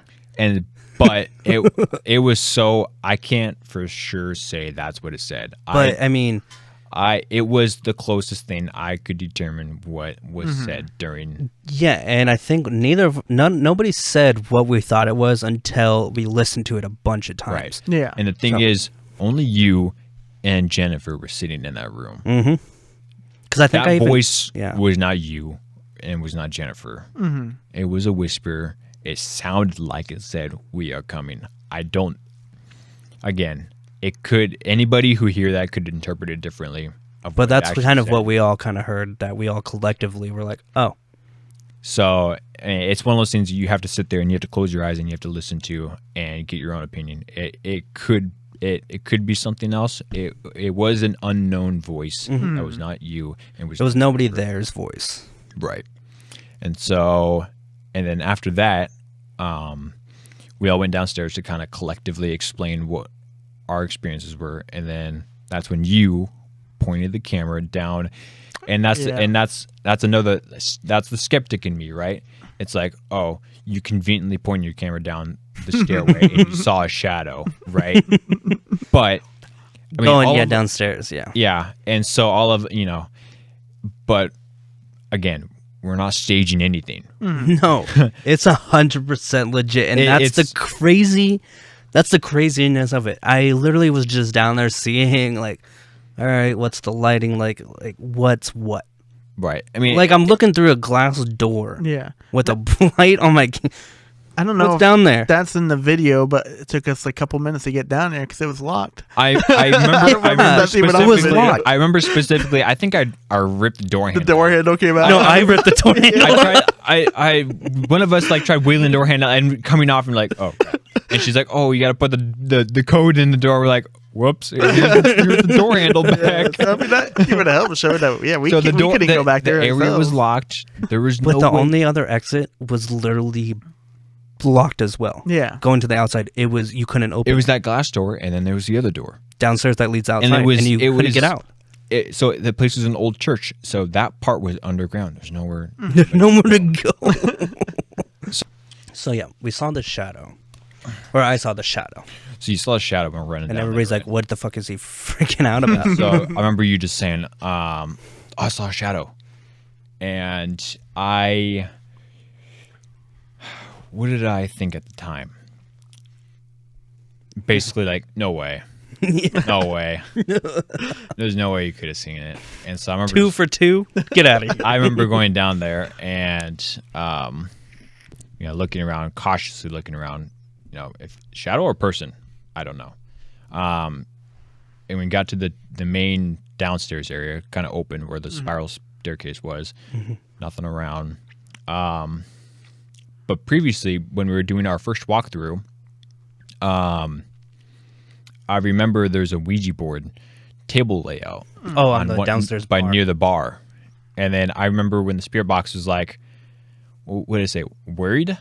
But it was so, I can't for sure say that's what it said. But I mean, it was the closest thing I could determine what was said during. yeah, and I think nobody said what we thought it was until we listened to it a bunch of times. Right. Yeah. And the thing is, only you and Jennifer were sitting in that room. Because I think That I even, voice yeah. was not you and was not Jennifer. It was a whisper. It sounded like it said, we are coming. Anybody who hear that could interpret it differently. But that's kind of what we all kind of heard, that we all collectively were like, oh. So it's one of those things you have to sit there and you have to close your eyes and you have to listen to and get your own opinion. It could be something else. It was an unknown voice. That was not you. It was nobody there's voice. Right. And so, and then after that, we all went downstairs to kind of collectively explain what our experiences were. And then that's when you pointed the camera down. And that's the skeptic in me, right? It's like, oh, you conveniently pointed your camera down the stairway and you saw a shadow, right? But I mean, downstairs, yeah. Yeah. And so but again, we're not staging anything. No, it's 100% legit, and that's the craziness of it. I literally was just down there seeing, like, all right, what's the lighting like what's what? Right. I mean, like I'm looking through a glass door. Yeah. With a light on my. I don't know What's if down there? that's in the video, but it took us a couple minutes to get down there because it was locked. I remember That's even on the specifically. video. I remember specifically. I think I ripped the door The handle. door handle came out. No, I ripped the door handle. One of us like tried wheeling the door handle and coming off and like, oh, crap. And she's like, oh, you got to put the code in the door. We're like, whoops, here's the door handle back. So, I mean, that would help show that. Yeah, we So couldn't go back there. The area ourselves. was locked. There was But no the way. only other exit was literally blocked as well. Yeah. Going to the outside, you couldn't open. It was that glass door, and then there was the other door. downstairs that leads outside, And you couldn't get out. So the place was an old church, so that part was underground. There's nowhere. There's nowhere to go. So yeah, we saw the shadow, or I saw the shadow, So you saw a shadow when running, and down everybody's there, like, "What the fuck is he freaking out about?" right? So I remember you just saying, I saw a shadow, and what did I think at the time? Basically, like, no way. No way. There's no way you could have seen it. And so I remember 2 for 2. Get out of here. I remember going down there and looking around, cautiously looking around, if shadow or person, I don't know. And we got to the main downstairs area, kind of open where the spiral staircase was. Nothing around. But previously, when we were doing our first walkthrough, I remember there's a Ouija board table layout. Oh, on the downstairs bar. Near the bar. And then I remember when the spirit box was like, what did it say? Worried?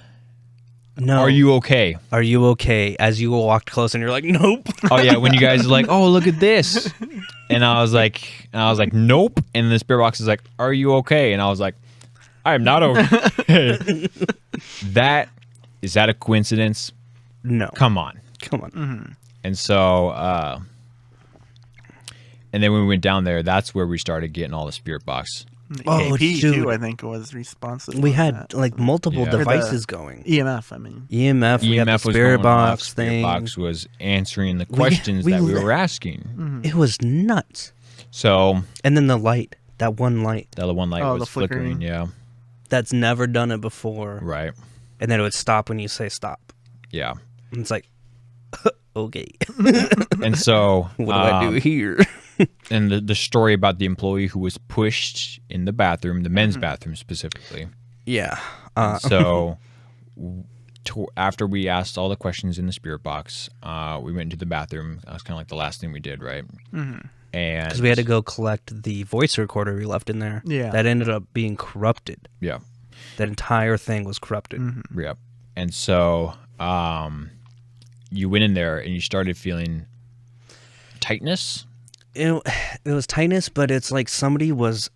No. Are you okay? Are you okay? As you walked close, and you're like, "Nope." Oh yeah, when you guys are like, "Oh, look at this," and I was like, "Nope." And the spirit box is like, "Are you okay?" And I was like, "I am not okay." Is that a coincidence? No. Come on. And so, and then when we went down there, that's where we started getting all the spirit box. Oh, AP dude. too, I think was responsive. We on had that. like multiple Yeah. devices going. EMF. I mean, EMF. We had the EMF was spirit going off. box Spirit thing. box was answering the questions we that we li- were asking. It was nuts. So And then the light, that one light, the other one light Oh, was the flickering. flickering. Yeah, that's never done it before. right. And then it would stop when you say stop. Yeah, And it's like, okay, and so what do I do here? and the story about the employee who was pushed in the bathroom, the men's bathroom specifically. Yeah. So after we asked all the questions in the spirit box, we went into the bathroom. That was kind of like the last thing we did, right? And Because we had to go collect the voice recorder we left in there. Yeah. That ended up being corrupted. Yeah, That entire thing was corrupted. yeah. And so you went in there and you started feeling tightness. It was tightness, but it's like somebody was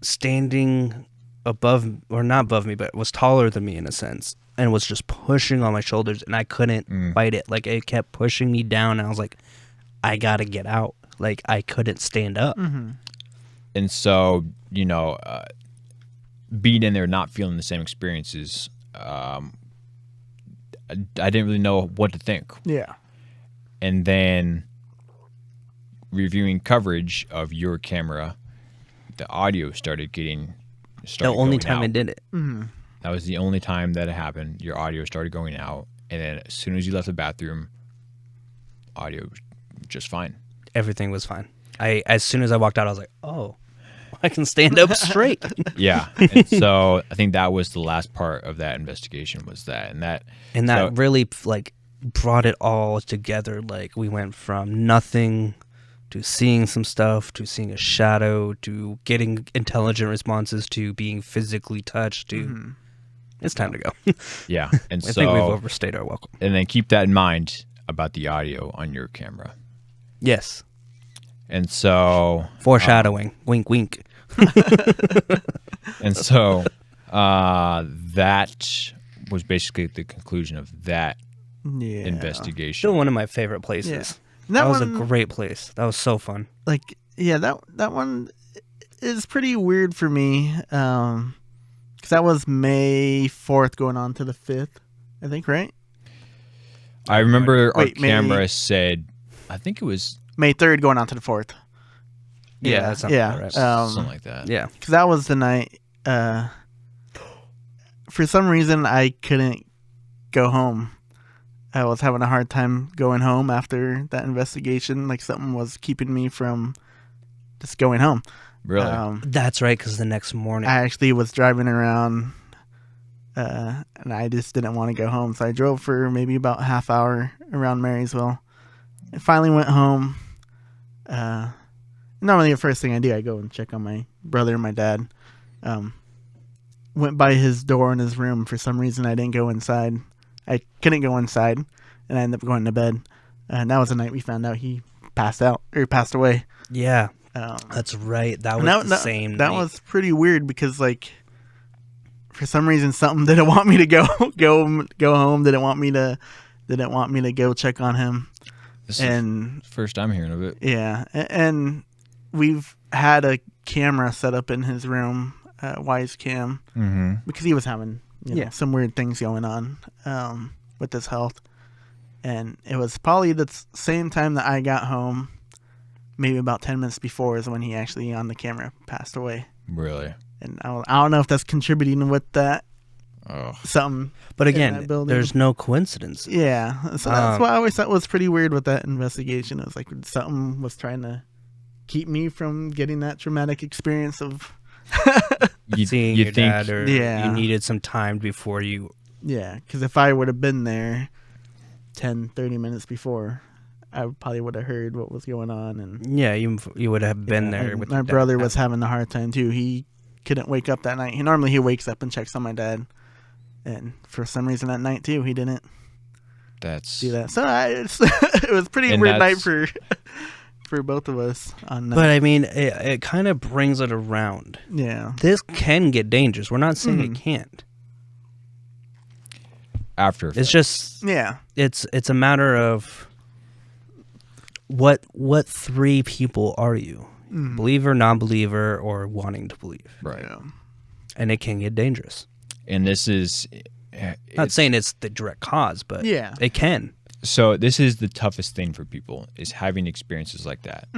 standing above, or not above me, but was taller than me in a sense, and was just pushing on my shoulders, and I couldn't fight it. Like, it kept pushing me down, and I was like, I gotta get out. Like, I couldn't stand up. And so, being in there, not feeling the same experiences, I didn't really know what to think. yeah. And then reviewing coverage of your camera, the audio started The going only time out. I did it. That was the only time that it happened. Your audio started going out, and then as soon as you left the bathroom, audio was just fine. Everything was fine. As soon as I walked out, I was like, oh, I can stand up straight. Yeah, and so I think that was the last part of that investigation was that, and that so- really like brought it all together. Like, we went from nothing to seeing some stuff, to seeing a shadow, to getting intelligent responses, to being physically touched, to it's time to go. yeah, and I so think we've overstayed our welcome. and then keep that in mind about the audio on your camera. Yes. And so Foreshadowing. Wink, wink. and so that was basically the conclusion of that Yeah. investigation. Still one of my favorite places. Yeah. That was a one, great place. That was so fun. like, yeah, that one is pretty weird for me. 'Cause that was May 4th going on to the 5th, I think, right? I remember our Wait, May- camera said, I think it was May 3rd going on to the 4th. Yeah, that sounds yeah. about right. something like that. Yeah. Because that was the night. For some reason, I couldn't go home. I was having a hard time going home after that investigation. Like something was keeping me from just going home. Really? That's right, because the next morning. I actually was driving around, and I just didn't want to go home. So I drove for maybe about a half hour around Marysville. I finally went home. Normally the first thing I do, I go and check on my brother and my dad. Went by his door in his room. For some reason, I didn't go inside. I couldn't go inside, and I ended up going to bed. And that was the night we found out he passed away. Yeah, that's right. That was the same That night. was pretty weird because, like, for some reason, something didn't want me to go home. Didn't want me to go check on him. This And is the first I'm hearing of it. yeah, and we've had a camera set up in his room, Wise Cam, because he was having some weird things going on with his health. And it was probably the same time that I got home, maybe about 10 minutes before, is when he actually on the camera passed away. Really? And I don't know if that's contributing with that. Oh. Something. But in again, that building. there's no coincidence. Yeah. So that's what I always thought was pretty weird with that investigation. It was like something was trying to keep me from getting that traumatic experience of Seeing your dad, or Yeah. you needed some time before you. Yeah, because if I would have been there 10, 30 minutes before, I probably would have heard what was going on. And Yeah, you would have been there. and With my your dad. brother was having a hard time too. He couldn't wake up that night. He wakes up and checks on my dad, and for some reason that night too, he didn't do that. So it was a pretty weird night for both of us. On that. But I mean, it kind of brings it around. Yeah, This can get dangerous. We're not saying it can't. After It's just yeah, it's a matter of what three people are you? Believer, non-believer, or wanting to believe. right. yeah. And it can get dangerous. And this is Not saying it's the direct cause, but Yeah. it can. so this is the toughest thing for people, is having experiences like that.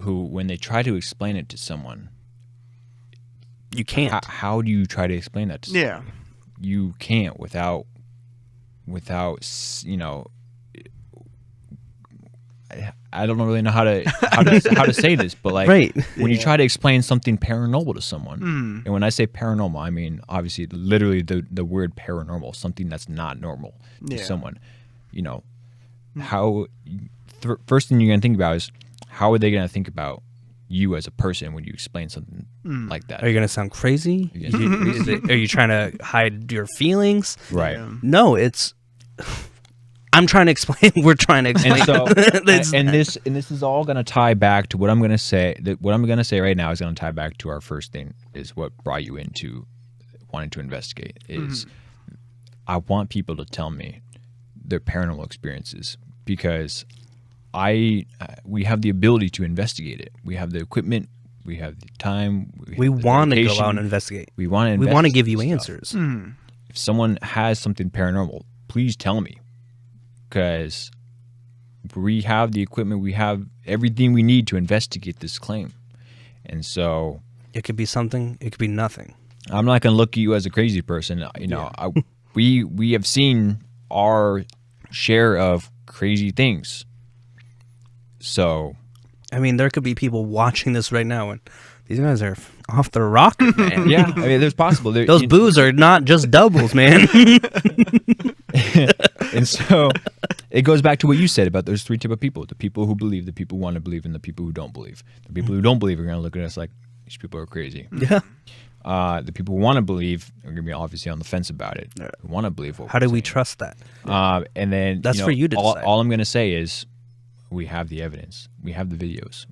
Who, when they try to explain it to someone, You can't. how do you try to explain that to someone? Yeah. You can't without I don't really know how to say this, but like Right. when you try to explain something paranormal to someone, and when I say paranormal, I mean obviously literally the word paranormal, something that's not normal to someone. How first thing you're gonna think about is how are they gonna think about you as a person when you explain something like that? Are you going to sound crazy? Are you trying to hide your feelings? Right. Yeah. No, it's. I'm trying to explain. We're trying to explain. And so, It's- and this is all going to tie back to what I'm going to say. That what I'm going to say right now is going to tie back to our first thing, is what brought you into wanting to investigate. Is I want people to tell me their paranormal experiences, because we have the ability to investigate it. We have the equipment. We have the time. we have the want to go dedication. out and investigate. We want to. We want to give you answers. If someone has something paranormal, please tell me, because we have the equipment, we have everything we need to investigate this claim. And so It could be something. It could be nothing. I'm not going to look at you as a crazy person. We have seen our share of crazy things. So I mean, there could be people watching this right now, and these guys are off the rocker, man. yeah, I mean, there's possible. Those boos are not just doubles, man. And so it goes back to what you said about those three type of people: the people who believe, the people who want to believe, and the people who don't believe. The people who don't believe are going to look at us like these people are crazy. Yeah. The people who want to believe are going to be obviously on the fence about it. Who want to believe what How do we're we saying. trust that? And then That's for you to decide. All I'm going to say is, we have the evidence. We have the videos.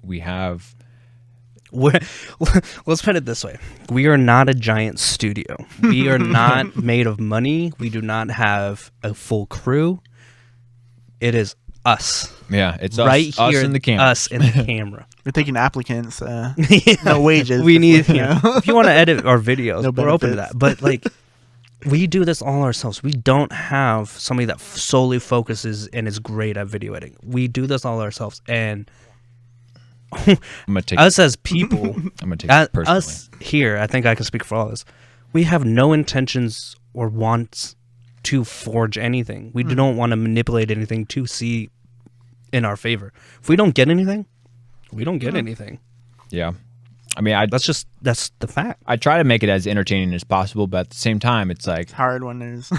We have. Let's put it this way. We are not a giant studio. We are not made of money. We do not have a full crew. It is us. Yeah, it's right us here. in the camera. Us in the camera. We're taking applicants. No wages. We need. You know? If you want to edit our videos, No we're open to benefits. that. But like, we do this all ourselves. We don't have somebody that solely focuses and is great at video editing. We do this all ourselves, and I'm gonna take. us as people, I'm gonna take it personally. us here, I think I can speak for all of us. We have no intentions or wants to forge anything. We don't want to manipulate anything to see in our favor. If we don't get anything, we don't get anything. Yeah. I mean, That's the fact. I try to make it as entertaining as possible, but at the same time, it's like It's hard when there's.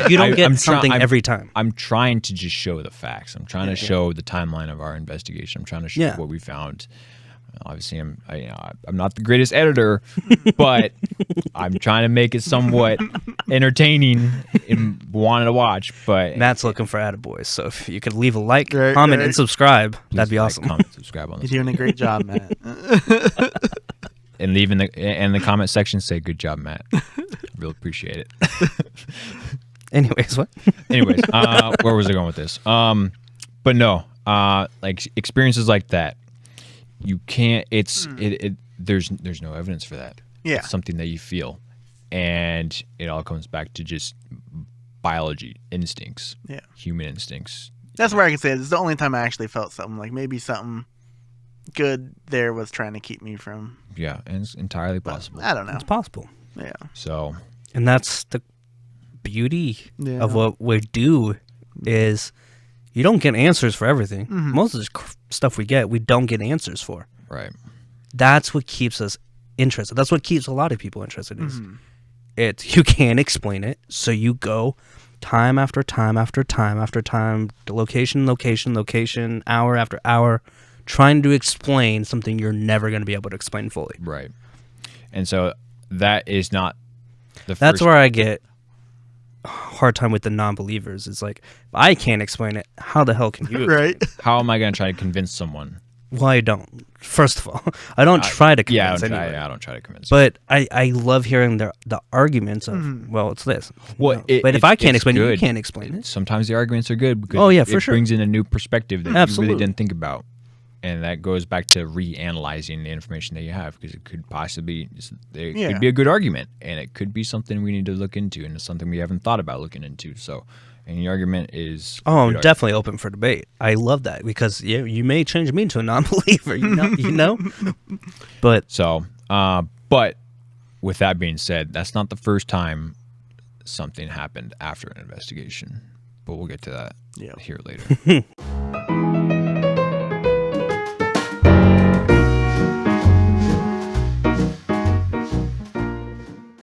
You don't get something every time. I'm trying to just show the facts. I'm trying to show the timeline of our investigation. I'm trying to show what we found. Obviously, I'm not the greatest editor, but I'm trying to make it somewhat entertaining and wanting to watch. But Matt's looking for attaboys, so if you could leave a like, comment, and subscribe, that'd be awesome. Comment, subscribe on this. You're doing a great job, Matt. And leave in the comment section, say good job, Matt. Really appreciate it. Anyways, what? Anyways, where was I going with this? But no, like experiences like that, you can't. There's no evidence for that. Yeah, it's something that you feel, and it all comes back to just biology, instincts. Yeah, human instincts. That's where I can say it's the only time I actually felt something. Like maybe something good there was trying to keep me from. Yeah, and it's entirely possible. I don't know. It's possible. Yeah. So. And that's the beauty of what we do is you don't get answers for everything. Most of the stuff we get, we don't get answers for. Right. That's what keeps us interested. That's what keeps a lot of people interested. Is you can't explain it, so you go time after time after time after time, location, hour after hour, trying to explain something you're never going to be able to explain fully. Right. And so that is not the That's where I get a hard time with the non-believers. It's like, if I can't explain it, how the hell can you? Right. How am I going to try to convince someone? Well, I don't. First of all, I don't try to convince anyone. I don't try to convince. But I love hearing the arguments of, well, it's this. Well, but if I can't explain it, you can't explain it. Sometimes the arguments are good because it brings in a new perspective that you really didn't think about. And that goes back to reanalyzing the information that you have, because it could possibly could be a good argument, and it could be something we need to look into, and it's something we haven't thought about looking into. So, any argument is I'm definitely open for debate. I love that because you may change me into a non-believer. You know. But but with that being said, that's not the first time something happened after an investigation. But we'll get to that here later.